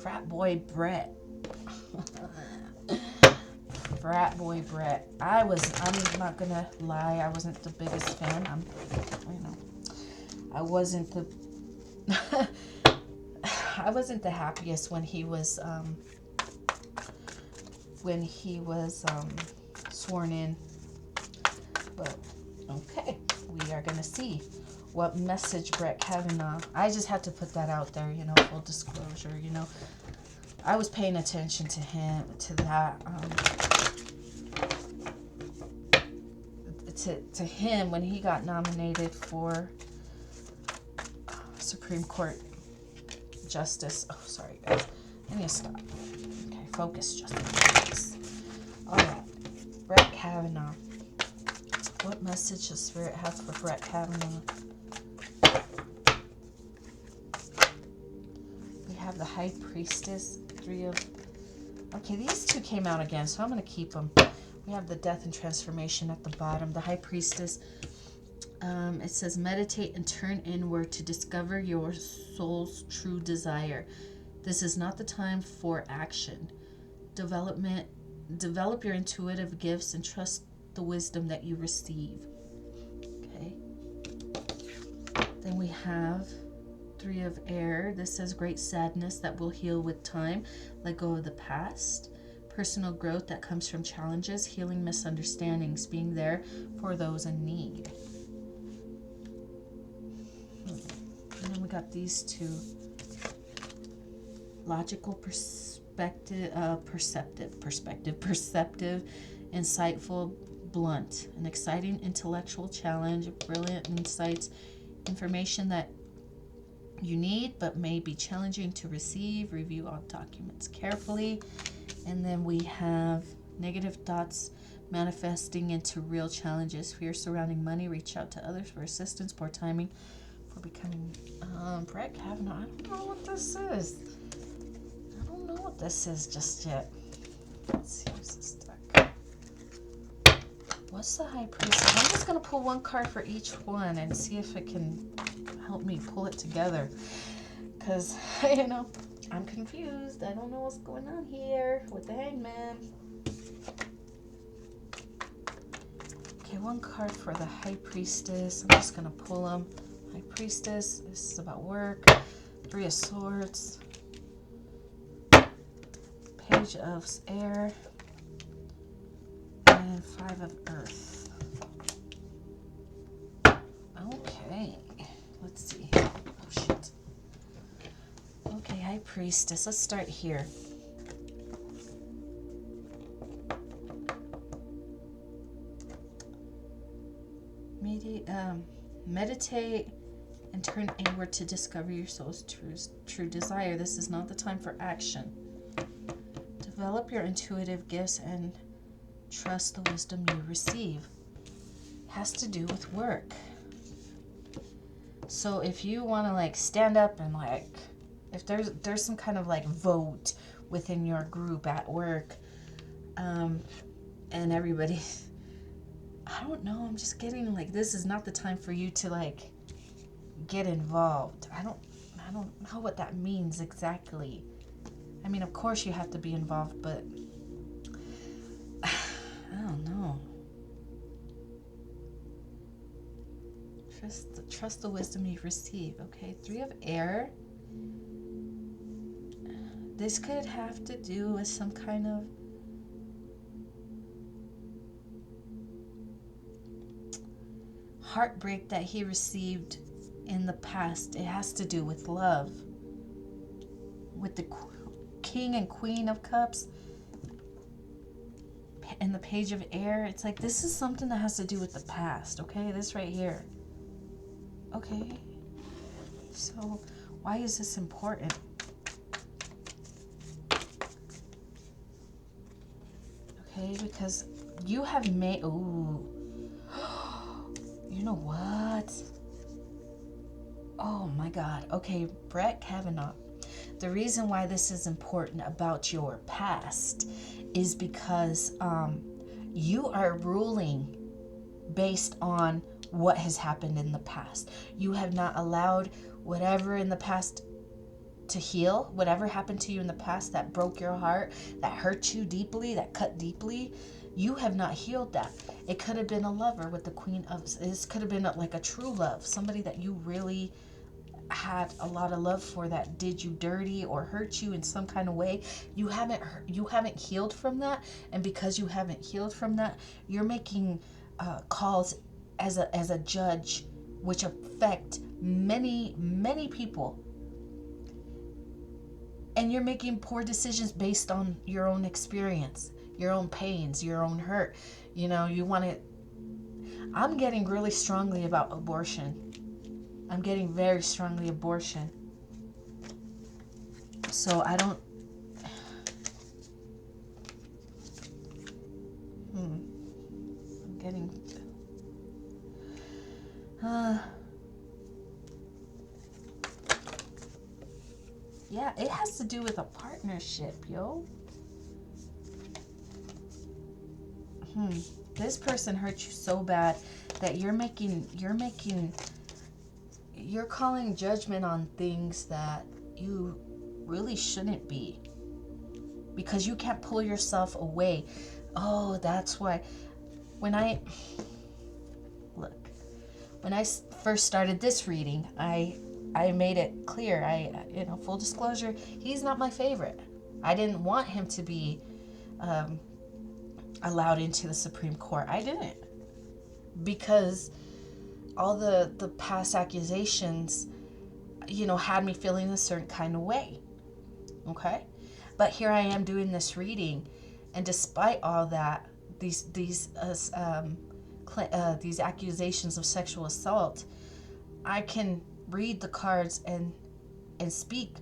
frat boy Brett. Frat boy Brett. I'm not gonna lie, I wasn't the biggest fan. I wasn't the happiest when he was sworn in. But okay, we are gonna see what message Brett Kavanaugh. I just had to put that out there, you know, full disclosure, you know. I was paying attention to him, to that, to him when he got nominated for Supreme Court Justice. Oh, sorry, guys. I need to stop. Okay, focus, Justin. Focus. All right, Brett Kavanaugh. What message does Spirit have for Brett Kavanaugh? We have the High Priestess, okay, these two came out again, so I'm going to keep them. We have the Death and Transformation at the bottom. The High Priestess, it says, meditate and turn inward to discover your soul's true desire. This is not the time for action. Develop your intuitive gifts and trust the wisdom that you receive. Okay. Then we have Three of Air. This says great sadness that will heal with time. Let go of the past. Personal growth that comes from challenges, healing misunderstandings, being there for those in need. And then we got these two. Logical perspective, insightful, blunt. An exciting intellectual challenge, brilliant insights, information that you need but may be challenging to receive. Review all documents carefully. And then we have negative thoughts manifesting into real challenges. Fear surrounding money. Reach out to others for assistance. Poor timing for becoming Brett Kavanaugh. I don't know what this is. I don't know what this is just yet. Let's see what's this deck. What's the High Priestess? I'm just gonna pull one card for each one and see if it can help me pull it together. Because, you know, I'm confused. I don't know what's going on here with the Hangman. Okay, one card for the High Priestess. I'm just going to pull them. High Priestess. This is about work. Three of Swords. Page of Air. And Five of Earth. Okay. Let's see. Oh, shit. Okay, High Priestess. Let's start here. Meditate and turn inward to discover your soul's true desire. This is not the time for action. Develop your intuitive gifts and trust the wisdom you receive. Has to do with work. So if you want to like stand up and like, if there's some kind of like vote within your group at work, and everybody, I don't know, I'm just getting like, this is not the time for you to like get involved. I don't know what that means exactly. I mean, of course you have to be involved, but I don't know. Trust the wisdom you receive. Okay, 3 of air. This could have to do with some kind of heartbreak that he received in the past. It has to do with love. With the King and Queen of Cups and the Page of Air, it's like this is something that has to do with the past, okay? This right here. Okay. So, why is this important? Okay, because you have made... Ooh. You know what? Oh my God. Okay, Brett Kavanaugh. The reason why this is important about your past is because you are ruling based on what has happened in the past. You have not allowed whatever in the past to heal. Whatever happened to you in the past that broke your heart, that hurt you deeply, that cut deeply, you have not healed that. It could have been a lover with the Queen of... This could have been like a true love. Somebody that you really had a lot of love for that did you dirty or hurt you in some kind of way. You haven't healed from that, and because you haven't healed from that, you're making calls as a judge which affect many people, and you're making poor decisions based on your own experience, your own pains, your own hurt. You know, you want to... I'm getting really strongly about abortion. I'm getting very strongly abortion. So I don't... I'm getting... Yeah, it has to do with a partnership, yo. This person hurt you so bad that you're calling judgment on things that you really shouldn't be, because you can't pull yourself away. Oh, that's why when I first started this reading, I made it clear. Full disclosure, he's not my favorite. I didn't want him to be allowed into the Supreme Court. I didn't, because all the past accusations, had me feeling a certain kind of way. Okay? But here I am doing this reading, and despite all that, these accusations of sexual assault, I can read the cards and speak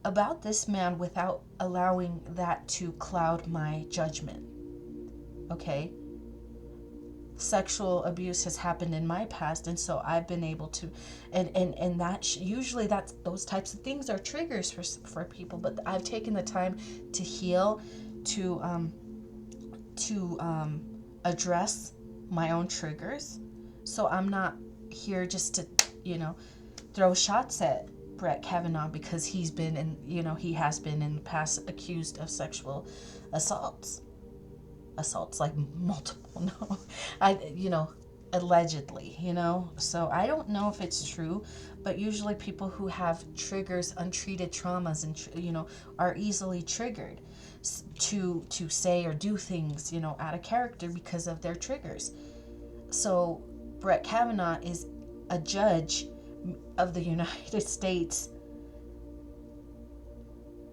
about this man without allowing that to cloud my judgment. Okay? Sexual abuse has happened in my past, and so I've been able to, and that usually those types of things are triggers for people, but I've taken the time to heal, to address my own triggers. So I'm not here just to throw shots at Brett Kavanaugh because he has been in the past accused of sexual assaults like multiple, allegedly, so I don't know if it's true, but usually people who have triggers, untreated traumas, and are easily triggered to say or do things out of character because of their triggers. So Brett Kavanaugh is a judge of the United States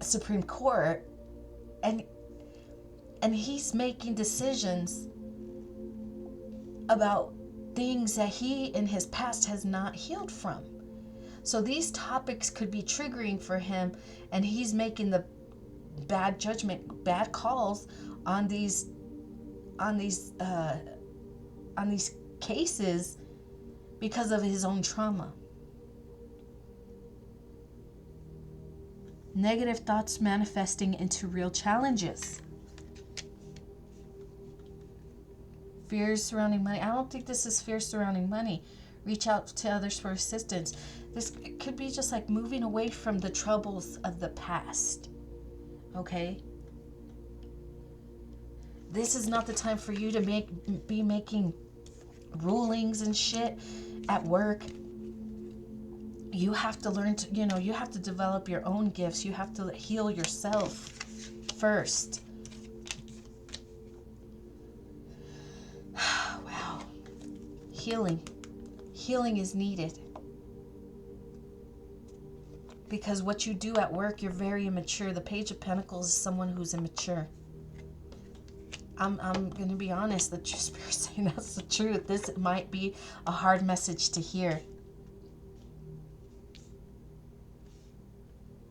Supreme Court, and he's making decisions about things that he in his past has not healed from. So these topics could be triggering for him, and he's making the bad judgment, bad calls on these cases because of his own trauma. Negative thoughts manifesting into real challenges. Fears surrounding money. I don't think this is fear surrounding money. Reach out to others for assistance. This could be just like moving away from the troubles of the past. Okay? This is not the time for you to be making rulings and shit at work. You have to learn to, you have to develop your own gifts. You have to heal yourself first. Wow. Healing. Healing is needed. Because what you do at work, you're very immature. The Page of Pentacles is someone who's immature. I'm going to be honest. The Spirit's saying that's the truth. This might be a hard message to hear.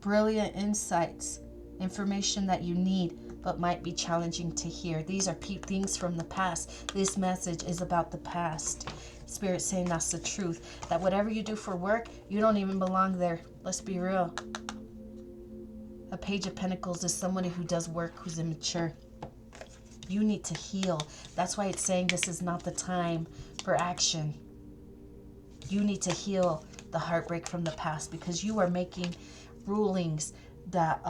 Brilliant insights. Information that you need, but might be challenging to hear. These are things from the past. This message is about the past. Spirit saying that's the truth. That whatever you do for work, you don't even belong there. Let's be real. A Page of Pentacles is somebody who does work who's immature. You need to heal. That's why it's saying this is not the time for action. You need to heal the heartbreak from the past because you are making rulings that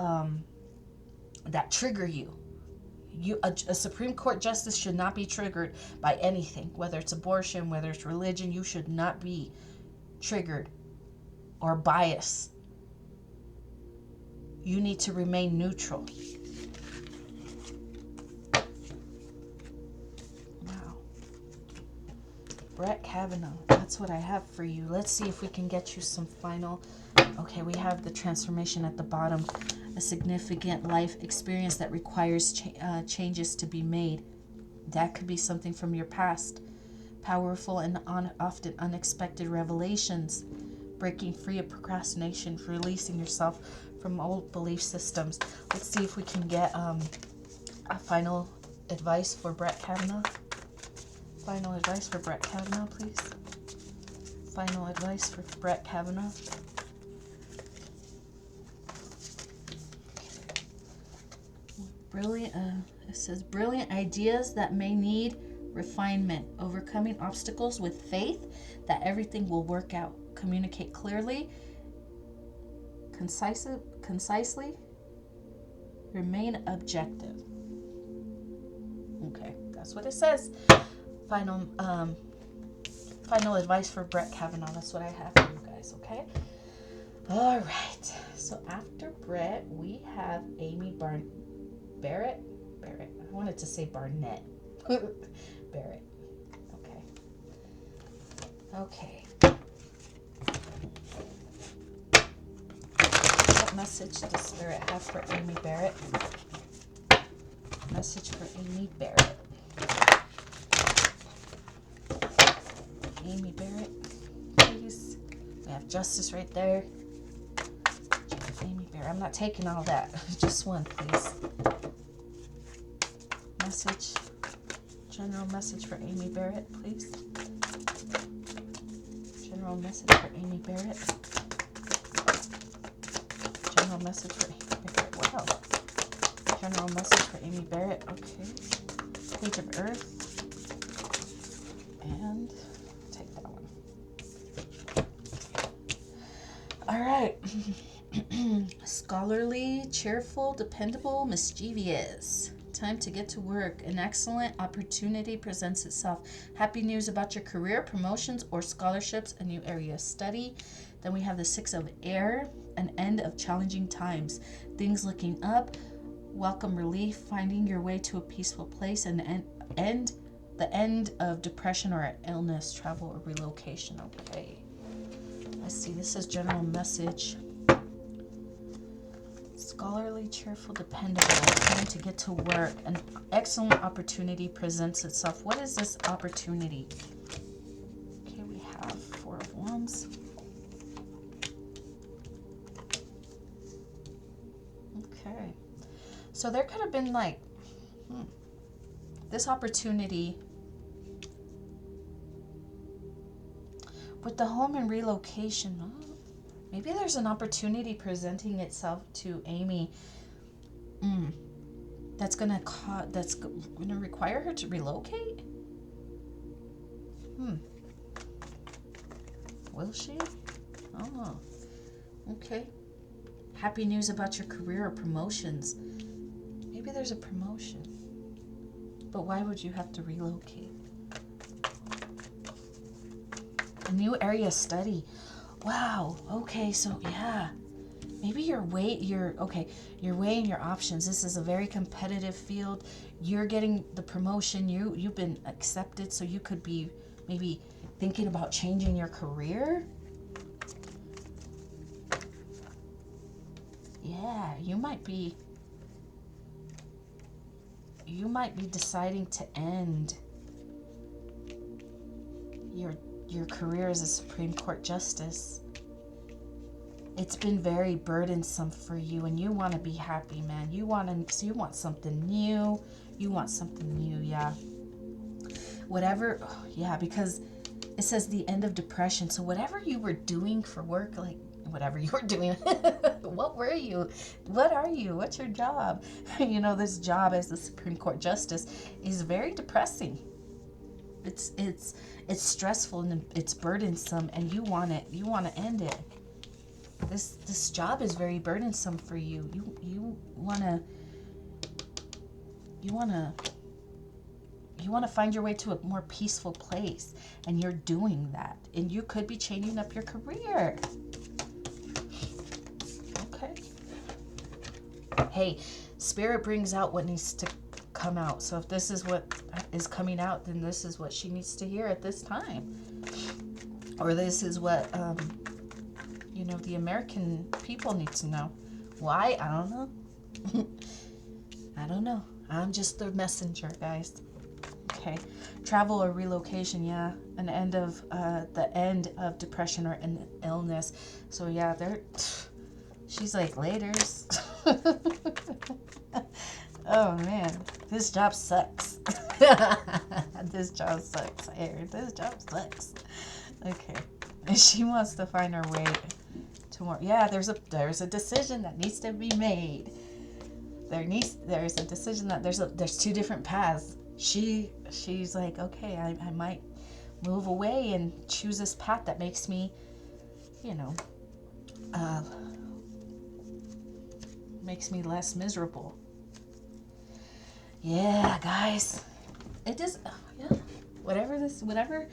that trigger you. A Supreme Court justice should not be triggered by anything, whether it's abortion, whether it's religion. You should not be triggered or biased. You need to remain neutral. Wow. Brett Kavanaugh, that's what I have for you. Let's see if we can get you some final. Okay, we have the transformation at the bottom. A significant life experience that requires changes to be made. That could be something from your past. Powerful and often unexpected revelations. Breaking free of procrastination, releasing yourself from old belief systems. Let's see if we can get a final advice for Brett Kavanaugh. Final advice for Brett Kavanaugh, please. Final advice for Brett Kavanaugh. Brilliant, it says brilliant ideas that may need refinement, overcoming obstacles with faith that everything will work out. Communicate clearly, concisely, remain objective. Okay, that's what it says. Final advice for Brett Kavanaugh. That's what I have for you guys, okay? All right, so after Brett, we have Amy Barrett. I wanted to say Barnett. Barrett. Okay. What message does Spirit have for Amy Barrett? Message for Amy Barrett. Amy Barrett, please. We have justice right there. Amy Barrett. I'm not taking all that. Just one, please. Message. General message for Amy Barrett, please. General message for Amy Barrett. General message for Amy Barrett. Wow. General message for Amy Barrett. Okay. Page of Earth. And take that one. All right. Scholarly, cheerful, dependable, mischievous. Time to get to work. An excellent opportunity presents itself. Happy news about your career, promotions, or scholarships, a new area of study. Then we have the Six of Air, an end of challenging times. Things looking up, welcome relief, finding your way to a peaceful place, and the end of depression or illness, travel, or relocation. Okay. Let's see. This is general message. Scholarly, cheerful, dependable, time to get to work. An excellent opportunity presents itself. What is this opportunity? Okay, we have Four of Wands. Okay. So there could have been like, this opportunity with the home and relocation. Maybe there's an opportunity presenting itself to Amy that's gonna require her to relocate. Will she? Oh, okay. Happy news about your career or promotions. Maybe there's a promotion, but why would you have to relocate? A new area of study. Wow. Okay, so yeah. Maybe you're weighing your options. This is a very competitive field. You're getting the promotion. You've been accepted, so you could be maybe thinking about changing your career. Yeah, you might be deciding to end your career as a Supreme Court Justice. It's been very burdensome for you, and you want to be happy, man. You want something new. You want something new, yeah. Whatever, yeah, because it says the end of depression. So whatever you were doing for work, like whatever you were doing, what were you? What are you? What's your job? You know, this job as the Supreme Court Justice is very depressing. It's stressful and it's burdensome, and you want to end it. This job is very burdensome for you. You wanna find your way to a more peaceful place, and you're doing that. And you could be changing up your career. Okay. Hey, Spirit brings out what needs to come out. So if this is what is coming out, then this is what she needs to hear at this time. Or this is what the American people need to know. Why? I don't know. I don't know. I'm just the messenger, guys. Okay. Travel or relocation, yeah. The end of depression or an illness. So yeah, she's like, laters. Oh man, this job sucks. This job sucks. This job sucks. Okay. And she wants to find her way to more. Yeah, there's a decision that needs to be made. There's a decision that there's two different paths. She's like, okay, I might move away and choose this path that makes me, makes me less miserable. Yeah, guys, it just whatever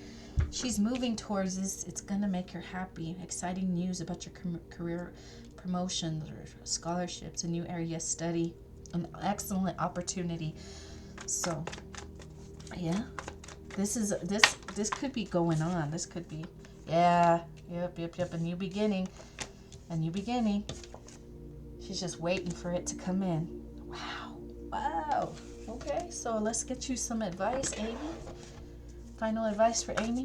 she's moving towards it's gonna make her happy. Exciting news about your career promotions or scholarships, a new area of study, an excellent opportunity. So yeah, this could be going on. This could be, yeah, yep, a new beginning. She's just waiting for it to come in. Wow. Okay, so let's get you some advice, Amy. Final advice for Amy.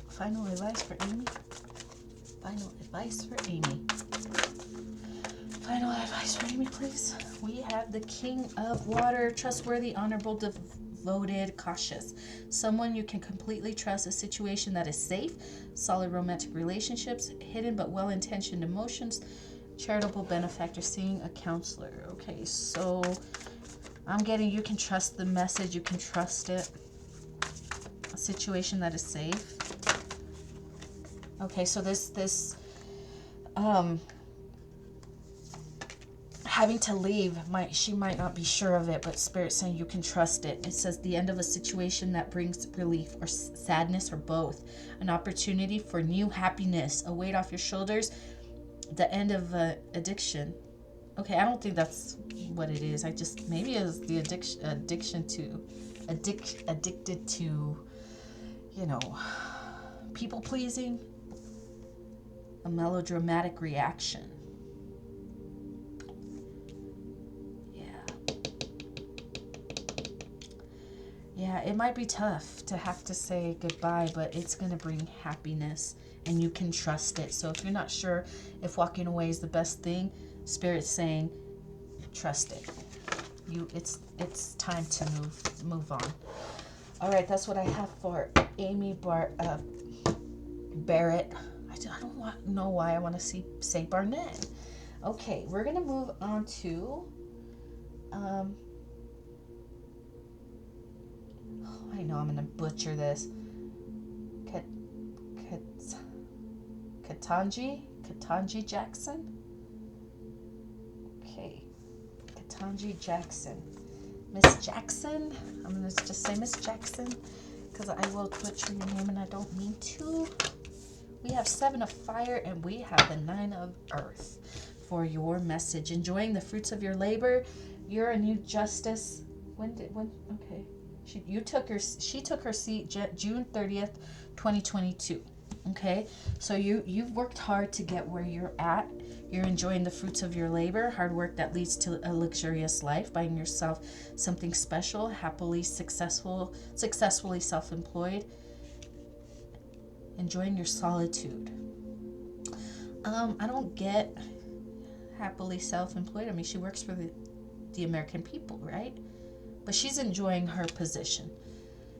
Final advice for Amy, please. We have the King of Water, trustworthy, honorable, devoted, cautious. Someone you can completely trust, a situation that is safe, solid romantic relationships, hidden but well-intentioned emotions, charitable benefactor, seeing a counselor. Okay, so I'm getting you can trust the message, you can trust it. A situation that is safe. Okay, so this having to leave, she might not be sure of it, but Spirit's saying you can trust it. It says the end of a situation that brings relief or sadness or both. An opportunity for new happiness, a weight off your shoulders, the end of addiction. Okay, I don't think that's what it is. Maybe it's the addicted to, people pleasing, a melodramatic reaction. Yeah, it might be tough to have to say goodbye, but it's going to bring happiness and you can trust it. So if you're not sure if walking away is the best thing, Spirit's saying trust it. It's time to move on. All right, that's what I have for Amy Barrett. I don't know why I want to say Barnett. Okay, we're going to move on to I know I'm going to butcher this. Ketanji Jackson? Okay. Ketanji Jackson. Miss Jackson? I'm going to just say Miss Jackson because I will butcher your name and I don't mean to. We have 7 of fire, and we have the 9 of earth for your message. Enjoying the fruits of your labor. You're a new justice. Okay. She took her seat June 30th, 2022. Okay. So you've worked hard to get where you're at. You're enjoying the fruits of your labor, hard work that leads to a luxurious life, buying yourself something special, happily, successfully self-employed, enjoying your solitude. I don't get happily self-employed. I mean, she works for the American people, right? But she's enjoying her position.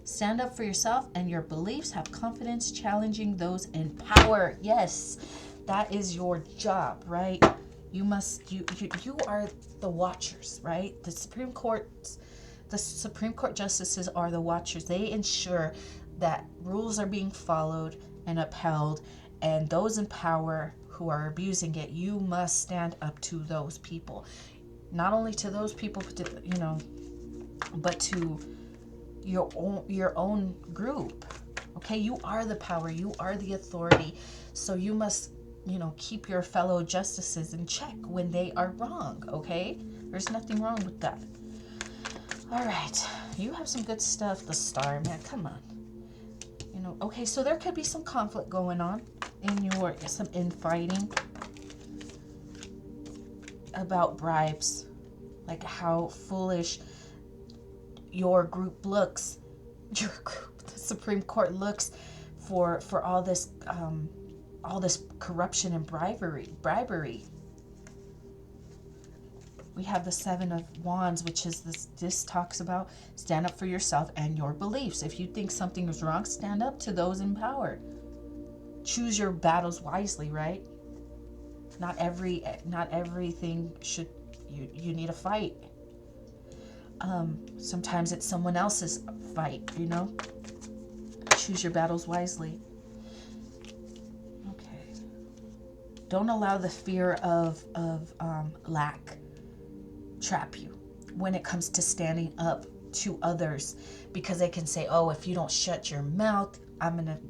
Stand up for yourself and your beliefs. Have confidence, challenging those in power. Yes, that is your job, right? You are the watchers, right? The Supreme Court justices are the watchers. They ensure that rules are being followed and upheld, and those in power who are abusing it, you must stand up to those people. Not only to those people, but to your own group. Okay, you are the power, you are the authority, so you must keep your fellow justices in check when they are wrong. Okay, there's nothing wrong with that. All right, you have some good stuff, the Star, man. Come on. Okay, so there could be some conflict going on in some infighting about bribes, like how foolish your group looks, the Supreme Court looks for all this corruption and bribery. We have the 7 of Wands, which is this talks about stand up for yourself and your beliefs. If you think something is wrong, stand up to those in power. Choose your battles wisely, right? Not everything should you need a fight. Sometimes it's someone else's fight, Choose your battles wisely. Okay. Don't allow the fear of lack trap you when it comes to standing up to others, because they can say, oh, if you don't shut your mouth,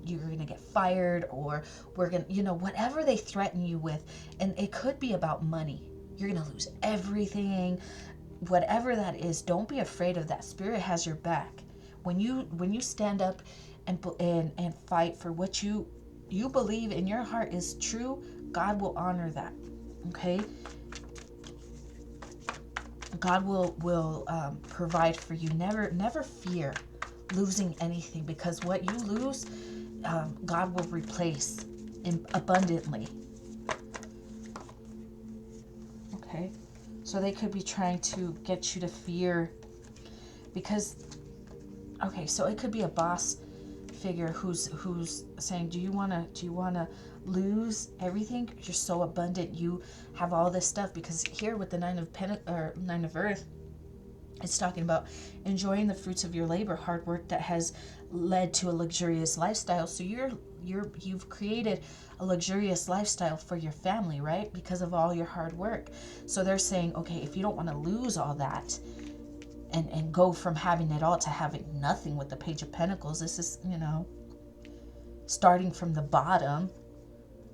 you're gonna get fired, or we're gonna, whatever they threaten you with. And it could be about money. You're gonna lose everything, whatever that is. Don't be afraid of that. Spirit has your back. When you stand up and fight for what you believe in your heart is true, God will honor that. Okay, God will provide for you. Never fear losing anything, because what you lose, God will replace abundantly. Okay, so they could be trying to get you to fear, because so it could be a boss figure who's saying, do you want to lose everything? You're so abundant, you have all this stuff. Because here with the 9 of Earth, it's talking about enjoying the fruits of your labor, hard work that has led to a luxurious lifestyle. So you've created a luxurious lifestyle for your family, right? Because of all your hard work. So they're saying, okay, if you don't want to lose all that and go from having it all to having nothing with the Page of Pentacles, this is, starting from the bottom,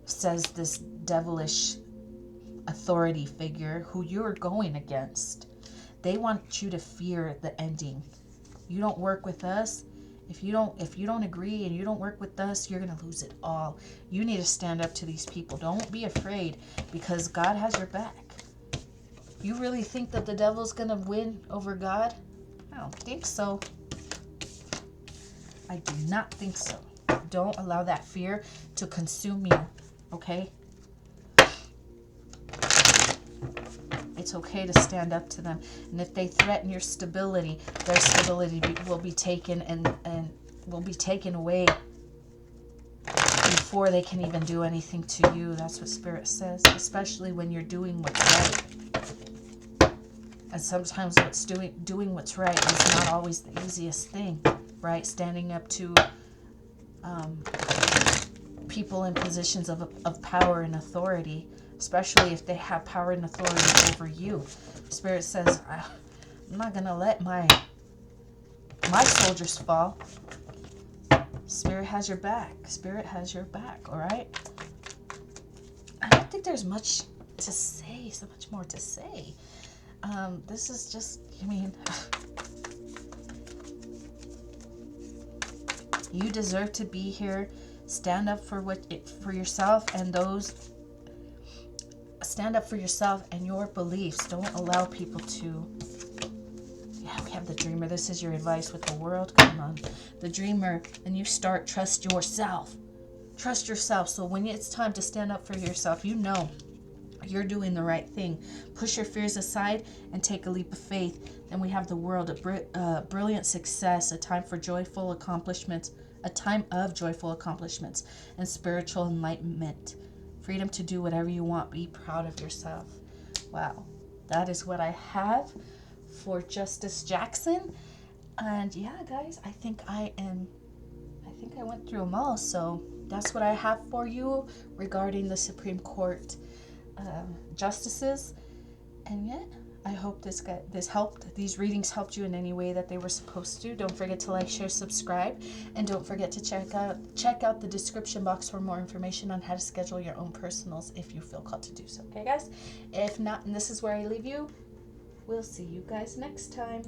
says this devilish authority figure who you're going against. They want you to fear the ending. You don't work with us. If you don't agree and you don't work with us, you're going to lose it all. You need to stand up to these people. Don't be afraid, because God has your back. You really think that the devil's going to win over God? I don't think so. I do not think so. Don't allow that fear to consume you, okay? It's okay to stand up to them. And if they threaten your stability, their stability will be taken and will be taken away before they can even do anything to you. That's what Spirit says, especially when you're doing what's right. And sometimes doing what's right is not always the easiest thing, right? Standing up to people in positions of power and authority, especially if they have power and authority over you. Spirit says, I'm not going to let my soldiers fall. Spirit has your back. Spirit has your back, all right? I don't think there's much to say, so much more to say. This is just, I mean, you deserve to be here. Stand up for for yourself and those. Stand up for yourself and your beliefs. Don't allow people to. Yeah, we have the Dreamer. This is your advice with the world. Come on, the Dreamer. And you start, trust yourself. Trust yourself. So when it's time to stand up for yourself, you know you're doing the right thing. Push your fears aside and take a leap of faith. Then we have the World, a brilliant success, a time for joyful accomplishments, a time of joyful accomplishments and spiritual enlightenment. Freedom to do whatever you want. Be proud of yourself. Wow. That is what I have for Justice Jackson. And yeah, guys, I think I went through them all. So that's what I have for you regarding the Supreme Court justices. And yeah, I hope these readings helped you in any way that they were supposed to. Don't forget to like, share, subscribe, and don't forget to check out the description box for more information on how to schedule your own personals if you feel called to do so. Okay, guys? If not, and this is where I leave you, we'll see you guys next time.